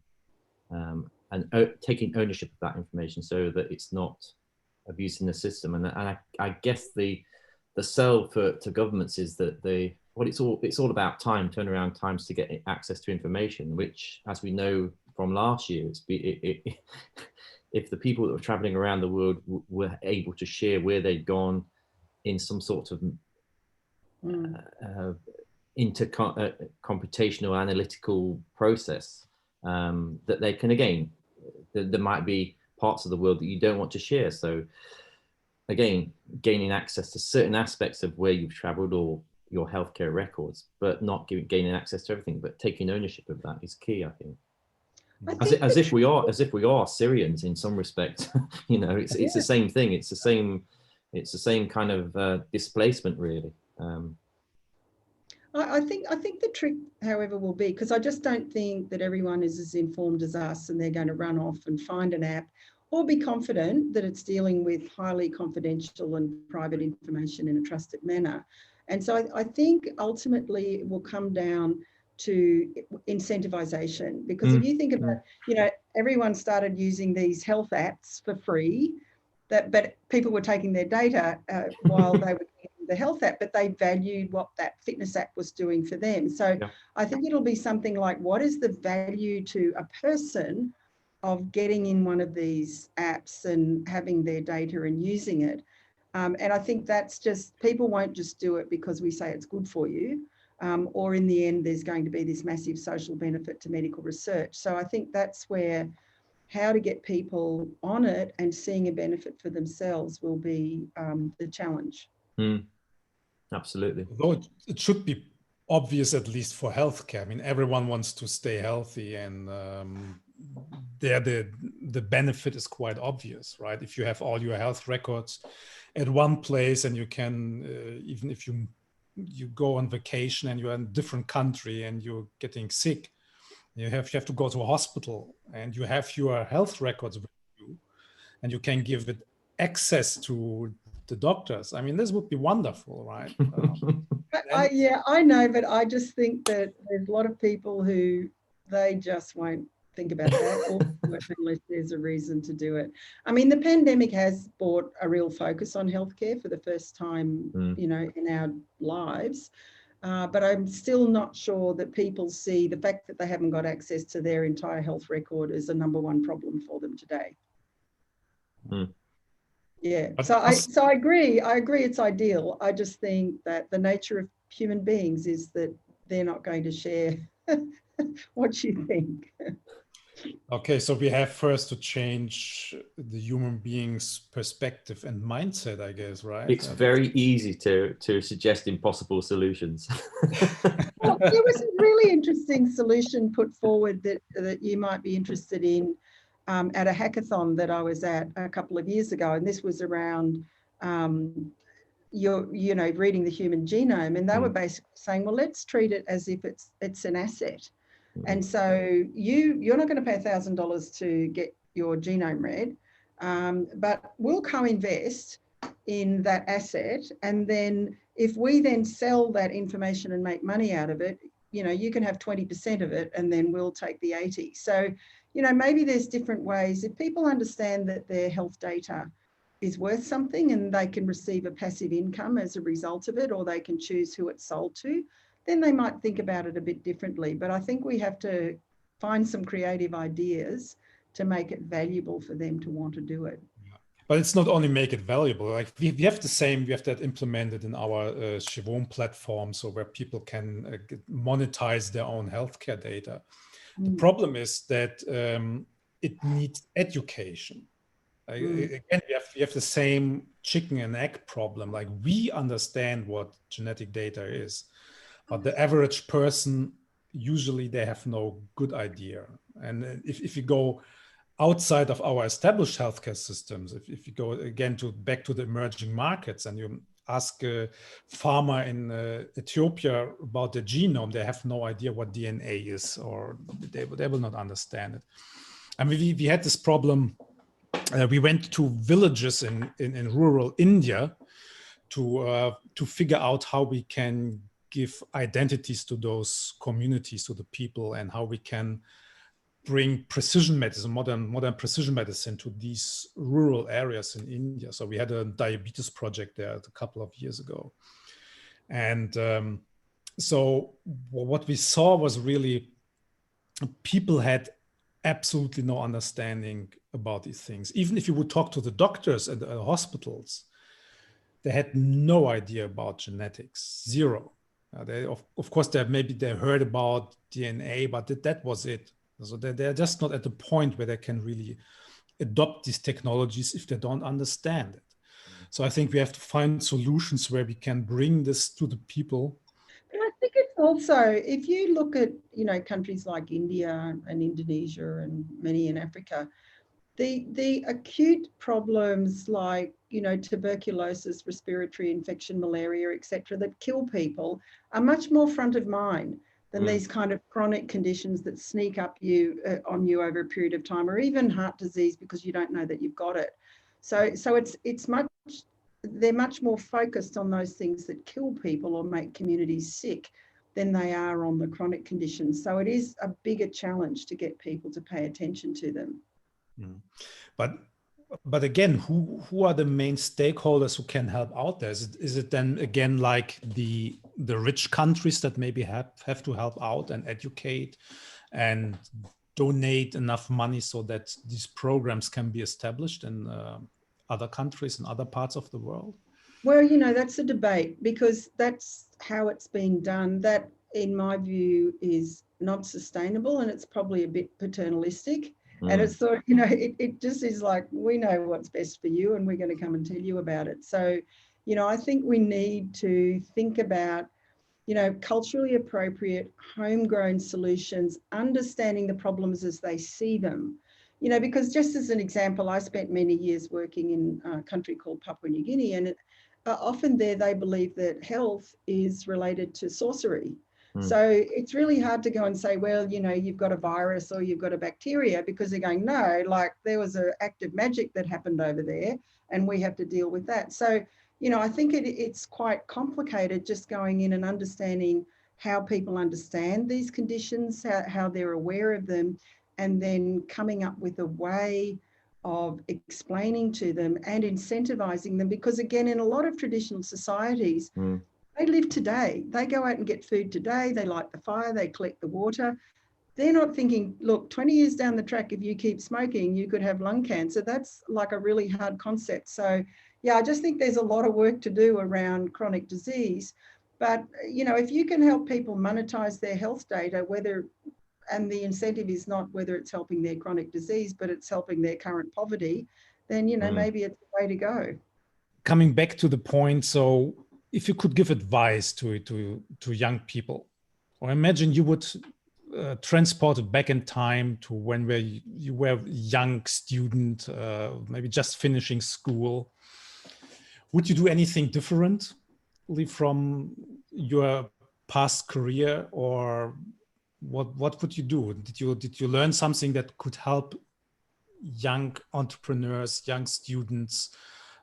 and taking ownership of that information so that it's not abusing the system. And I guess the sell to governments is that it's all about time, turnaround times to get access to information, which, as we know from last year, if the people that were traveling around the world were able to share where they'd gone in some sort of computational analytical process, that they can, again, there might be parts of the world that you don't want to share. So again, gaining access to certain aspects of where you've traveled or your healthcare records, but not gaining access to everything, but taking ownership of that is key, I think. As if we are Syrians in some respect. It's the same thing. It's the same kind of displacement, really. I think the trick, however, will be, because I just don't think that everyone is as informed as us and they're going to run off and find an app or be confident that it's dealing with highly confidential and private information in a trusted manner. And so I think ultimately it will come down to incentivization, because if you think about, everyone started using these health apps for free, but people were taking their data while they were using the health app, but they valued what that fitness app was doing for them. So I think it'll be something like, what is the value to a person of getting in one of these apps and having their data and using it? And I think that's just, people won't just do it because we say it's good for you, or in the end, there's going to be this massive social benefit to medical research. So I think that's where how to get people on it and seeing a benefit for themselves will be the challenge. Absolutely. Though it should be obvious, at least for healthcare. I mean, everyone wants to stay healthy, and there the benefit is quite obvious, right? If you have all your health records at one place, and you can, even if you go on vacation and you're in a different country and you're getting sick, you have to go to a hospital, and you have your health records with you, and you can give it access to the doctors. I mean, this would be wonderful, right? I know, but I just think that there's a lot of people who they just won't think about that or unless there's a reason to do it. I mean, the pandemic has brought a real focus on healthcare for the first time, in our lives. But I'm still not sure that people see the fact that they haven't got access to their entire health record as a number one problem for them today. Yeah, so I agree. I agree it's ideal. I just think that the nature of human beings is that they're not going to share what you think. Okay, so we have first to change the human being's perspective and mindset, I guess, right? It's very easy to suggest impossible solutions. Well, there was a really interesting solution put forward that you might be interested in at a hackathon that I was at a couple of years ago, and this was around reading the human genome, and they were basically saying, well, let's treat it as if it's an asset. And so you're not going to pay $1,000 to get your genome read, but we'll co-invest in that asset. And then if we then sell that information and make money out of it, you can have 20% of it, and then we'll take the 80. So, maybe there's different ways. If people understand that their health data is worth something and they can receive a passive income as a result of it, or they can choose who it's sold to, then they might think about it a bit differently. But I think we have to find some creative ideas to make it valuable for them to want to do it. But it's not only make it valuable. Like we have that implemented in our Chivon platform, so where people can monetize their own healthcare data. The problem is that it needs education. Again, we have the same chicken and egg problem. Like, we understand what genetic data is, but the average person, usually they have no good idea. And if you go outside of our established healthcare systems, if you go again back to the emerging markets and you ask a farmer in Ethiopia about the genome, they have no idea what DNA is, or they will not understand it. I mean, we had this problem. We went to villages in rural India to figure out how we can give identities to those communities, to the people, and how we can bring precision medicine, modern precision medicine, to these rural areas in India. So we had a diabetes project there a couple of years ago. And so what we saw was really people had absolutely no understanding about these things. Even if you would talk to the doctors at the hospitals, they had no idea about genetics, zero. They, of course, they heard about DNA, but that was it. So they're just not at the point where they can really adopt these technologies if they don't understand it. So I think we have to find solutions where we can bring this to the people. And I think it's also, if you look at, countries like India and Indonesia and many in Africa, the acute problems like, tuberculosis, respiratory infection, malaria, etc., that kill people are much more front of mind than these kind of chronic conditions that sneak up on you over a period of time, or even heart disease because you don't know that you've got it. So they're much more focused on those things that kill people or make communities sick than they are on the chronic conditions. So it is a bigger challenge to get people to pay attention to them. But again, who are the main stakeholders who can help out there? Is it then again like the rich countries that maybe have to help out and educate and donate enough money so that these programs can be established in other countries and other parts of the world? Well, you know, that's a debate because that's how it's being done. That, in my view, is not sustainable, and it's probably a bit paternalistic. And it's sort of, you know, it just is like, we know what's best for you and we're going to come and tell you about it. So, you know, I think we need to think about, you know, culturally appropriate, homegrown solutions, understanding the problems as they see them. You know, because just as an example, I spent many years working in a country called Papua New Guinea, and often there they believe that health is related to sorcery. So it's really hard to go and say, well, you know, you've got a virus or you've got a bacteria, because they're going, no, like there was an act of magic that happened over there and we have to deal with that. So, you know, I think it's quite complicated just going in and understanding how people understand these conditions, how they're aware of them, and then coming up with a way of explaining to them and incentivizing them. Because again, in a lot of traditional societies, they live today. They go out and get food today. They light the fire. They collect the water. They're not thinking, look, 20 years down the track, if you keep smoking, you could have lung cancer. That's like a really hard concept. So, yeah, I just think there's a lot of work to do around chronic disease. But, you know, if you can help people monetize their health data, and the incentive is not whether it's helping their chronic disease, but it's helping their current poverty, then, you know, maybe it's the way to go. Coming back to the point, so if you could give advice to young people, or imagine you would transport it back in time to when you were a young student, maybe just finishing school, would you do anything differently from your past career, or what would you do? Did you learn something that could help young entrepreneurs, young students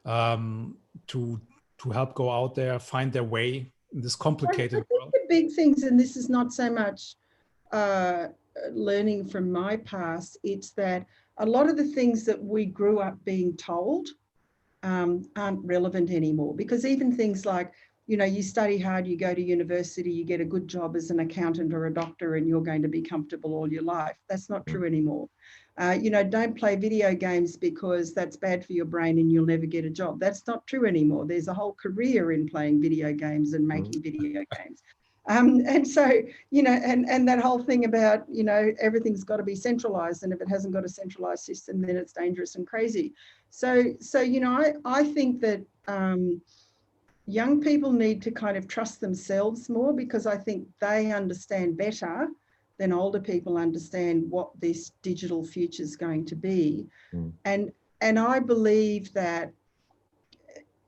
to help go out there, find their way in this complicated world? The big things, and this is not so much learning from my past, it's that a lot of the things that we grew up being told aren't relevant anymore. Because even things like, you know, you study hard, you go to university, you get a good job as an accountant or a doctor, and you're going to be comfortable all your life. That's not true anymore. You know, don't play video games because that's bad for your brain and you'll never get a job. That's not true anymore. There's a whole career in playing video games and making video games. And so, you know, and that whole thing about, you know, everything's got to be centralized, and if it hasn't got a centralized system, then it's dangerous and crazy. So you know, I think that young people need to kind of trust themselves more, because I think they understand better than older people understand what this digital future is going to be. And I believe that,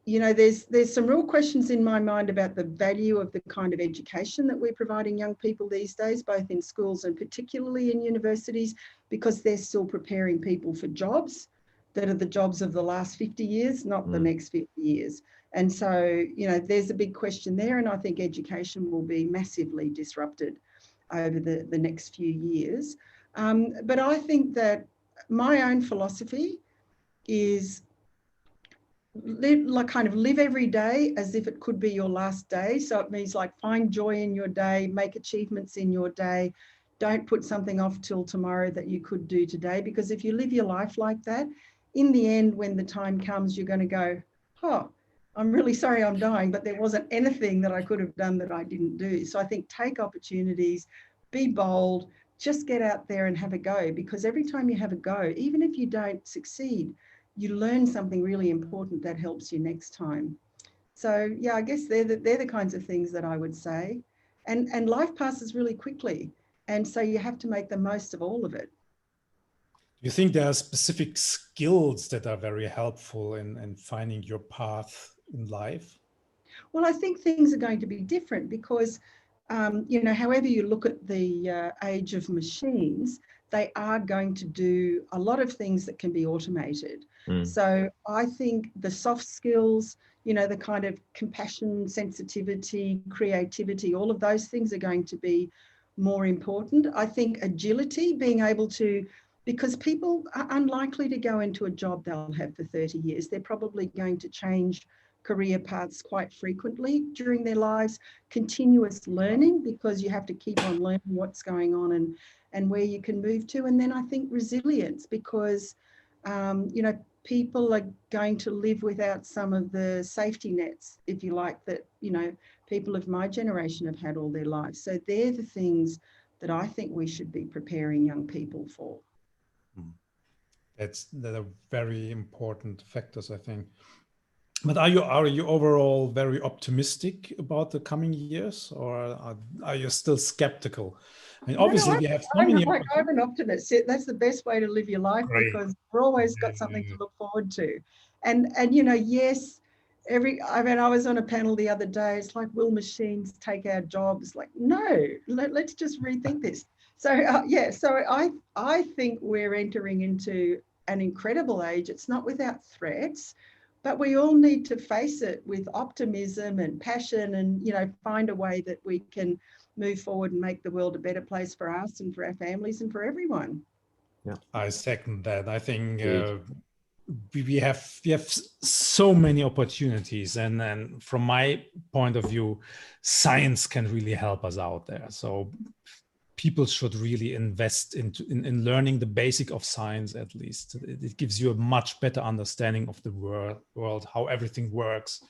you know, there's some real questions in my mind about the value of the kind of education that we're providing young people these days, both in schools and particularly in universities, because they're still preparing people for jobs that are the jobs of the last 50 years, not the next 50 years. And so, you know, there's a big question there, and I think education will be massively disrupted over the next few years. But I think that my own philosophy is live every day as if it could be your last day. So it means like find joy in your day, make achievements in your day. Don't put something off till tomorrow that you could do today, because if you live your life like that, in the end, when the time comes, you're going to go, oh, I'm really sorry I'm dying, but there wasn't anything that I could have done that I didn't do. So I think take opportunities, be bold, just get out there and have a go, because every time you have a go, even if you don't succeed, you learn something really important that helps you next time. So yeah, I guess they're the kinds of things that I would say. And life passes really quickly. And so you have to make the most of all of it. Do you think there are specific skills that are very helpful in finding your path in life? Well, I think things are going to be different, because however you look at the age of machines, they are going to do a lot of things that can be automated. So I think the soft skills, the kind of compassion, sensitivity, creativity, all of those things are going to be more important. I think agility, being able to, because people are unlikely to go into a job they'll have for 30 years. They're probably going to change career paths quite frequently during their lives. Continuous learning, because you have to keep on learning what's going on and where you can move to. And then I think resilience, because, people are going to live without some of the safety nets, if you like, that, people of my generation have had all their lives. So they're the things that I think we should be preparing young people for. That are very important factors, I think. But are you overall very optimistic about the coming years, or are you still skeptical? I mean, obviously, we have so many. I'm an optimist. That's the best way to live your life. Great. Because we've always got something to look forward to. And yes, I was on a panel the other day. It's like, will machines take our jobs? Like, no. Let's just rethink this. So so I think we're entering into an incredible age. It's not without threats. But we all need to face it with optimism and passion and, find a way that we can move forward and make the world a better place for us and for our families and for everyone. Yeah, I second that. I think we have so many opportunities. And then from my point of view, science can really help us out there. So people should really invest in learning the basic of science, at least. It gives you a much better understanding of the world, how everything works.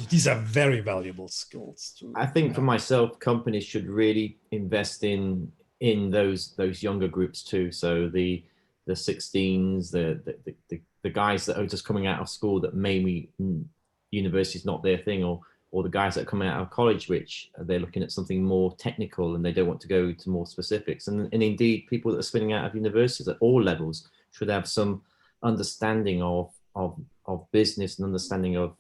These are very valuable skills. I think for myself, companies should really invest in those younger groups too. So the 16s, the guys that are just coming out of school that maybe university is not their thing, or the guys that are coming out of college, which they're looking at something more technical and they don't want to go to more specifics. And indeed, people that are spinning out of universities at all levels should have some understanding of business and understanding of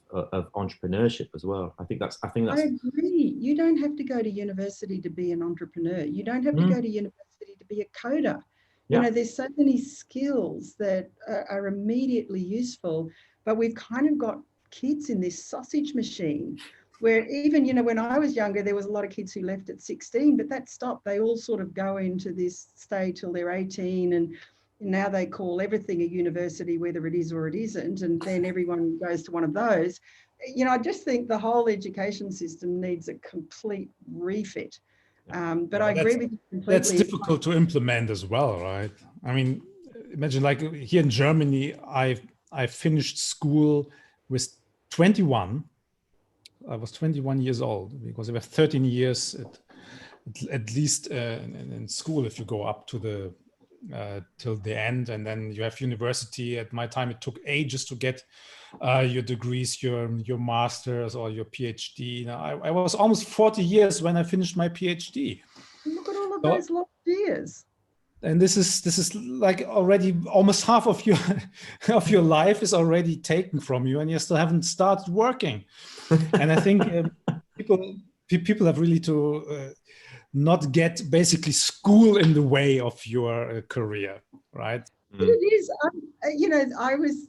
entrepreneurship as well. I agree. You don't have to go to university to be an entrepreneur. You don't have to go to university to be a coder. Yeah. There's so many skills that are immediately useful, but we've kind of got kids in this sausage machine where even, when I was younger, there was a lot of kids who left at 16, but that stopped. They all sort of go into this stay till they're 18, and now they call everything a university, whether it is or it isn't, and then everyone goes to one of those. I just think the whole education system needs a complete refit. But I agree with you completely. That's difficult to implement as well, right? I mean, imagine like here in Germany, I finished school with 21. I was 21 years old because I was 13 years at least in school if you go up to the till the end, and then you have university. At my time, it took ages to get your degrees, your masters or your PhD. I was almost 40 years when I finished my PhD. Look at all of those long years. And this is like already almost half of your life is already taken from you, and you still haven't started working. And I think people have really to not get basically school in the way of your career, right? But it is.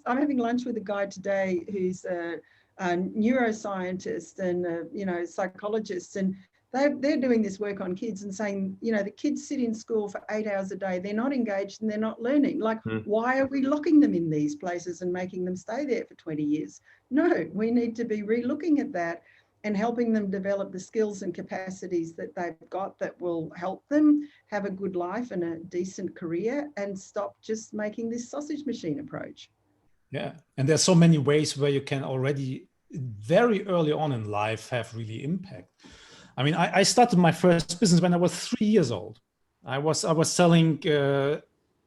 I'm having lunch with a guy today who's a neuroscientist and psychologist, and they're doing this work on kids and saying, the kids sit in school for 8 hours a day. They're not engaged and they're not learning. Like, why are we locking them in these places and making them stay there for 20 years? No, we need to be relooking at that and helping them develop the skills and capacities that they've got that will help them have a good life and a decent career, and stop just making this sausage machine approach. Yeah, and there's so many ways where you can already very early on in life have really impact. I mean, I started my first business when I was 3 years old. I was selling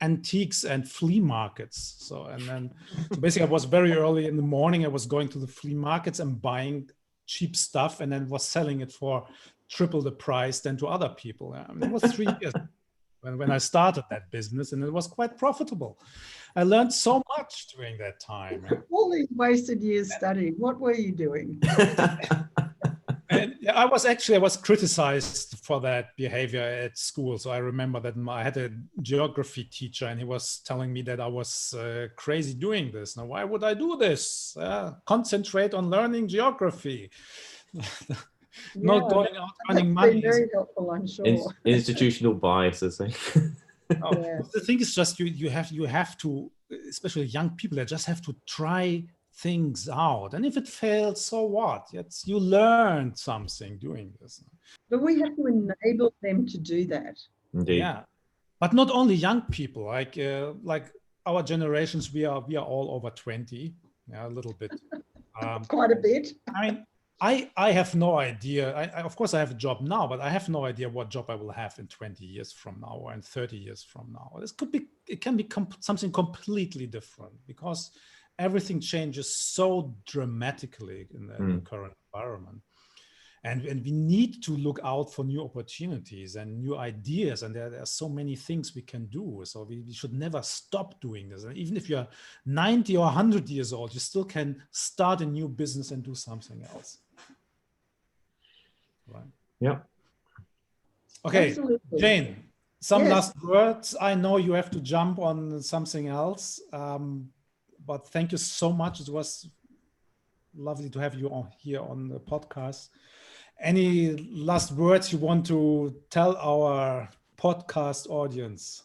antiques and flea markets. So basically I was very early in the morning. I was going to the flea markets and buying cheap stuff, and then was selling it for triple the price than to other people. I mean, it was 3 years when I started that business, and it was quite profitable. I learned so much during that time. All these wasted years studying. What were you doing? Yeah, I was criticized for that behavior at school. So I remember that I had a geography teacher, and he was telling me that I was crazy doing this. Now, why would I do this? Concentrate on learning geography, not going out earning That's been money. very helpful, I'm sure. Institutional bias, I think. Oh, Yeah. the thing is just you have to, especially young people, they just have to try things out, and if it fails, so what? You learned something doing this. But we have to enable them to do that. Indeed. Yeah, but not only young people, like our generations, we are all over 20. Yeah, a little bit. Quite a bit. I mean, I have no idea. Of course I have a job now, but I have no idea what job I will have in 20 years from now or in 30 years from now. It can be something completely different, because everything changes so dramatically in the current environment. And we need to look out for new opportunities and new ideas. And there are so many things we can do. So we should never stop doing this. And even if you're 90 or 100 years old, you still can start a new business and do something else. Right. Yeah. Okay, Absolutely. Jane, some Yes. last words. I know you have to jump on something else, but thank you so much. It was lovely to have you here on the podcast. Any last words you want to tell our podcast audience?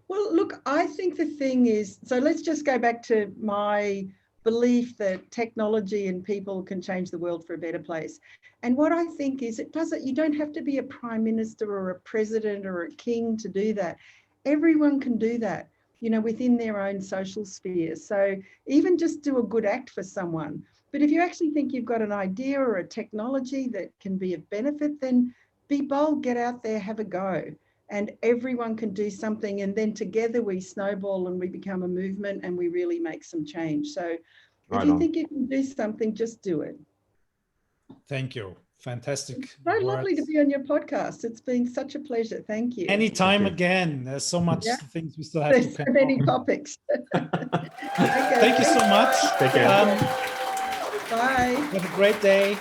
Well, look, I think the thing is, so let's just go back to my belief that technology and people can change the world for a better place. And what I think is you don't have to be a prime minister or a president or a king to do that. Everyone can do that, within their own social sphere. So even just do a good act for someone. But if you actually think you've got an idea or a technology that can be of benefit, then be bold, get out there, have a go. And everyone can do something. And then together we snowball and we become a movement and we really make some change. So if you think you can do something, just do it. Thank you. Fantastic. It's so lovely to be on your podcast. It's been such a pleasure. Thank you. Anytime again. There's so much things we still have There's to so many topics. Okay, thank you so much. Take care. Bye. Have a great day.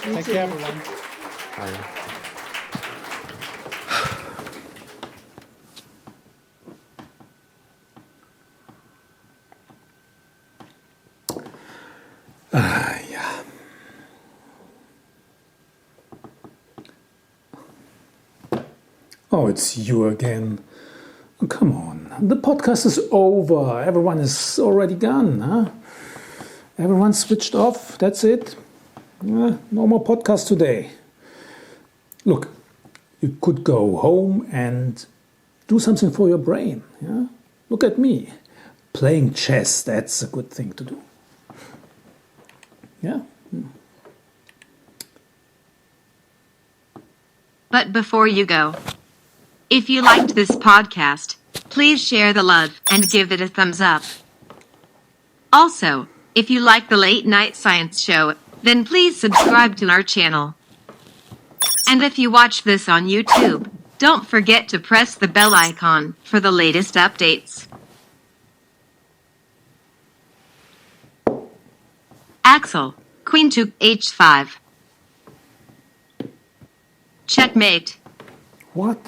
Take care, everyone. Bye. Yeah. Oh, it's you again. Oh, come on. The podcast is over. Everyone is already gone, huh? Everyone switched off. That's it. No more podcast today. Look, you could go home and do something for your brain. Yeah? Look at me. Playing chess, that's a good thing to do. Yeah. But before you go, if you liked this podcast, please share the love and give it a thumbs up. Also, if you like the late night science show, then please subscribe to our channel. And if you watch this on YouTube, don't forget to press the bell icon for the latest updates. Axel, queen to h5. Checkmate. What?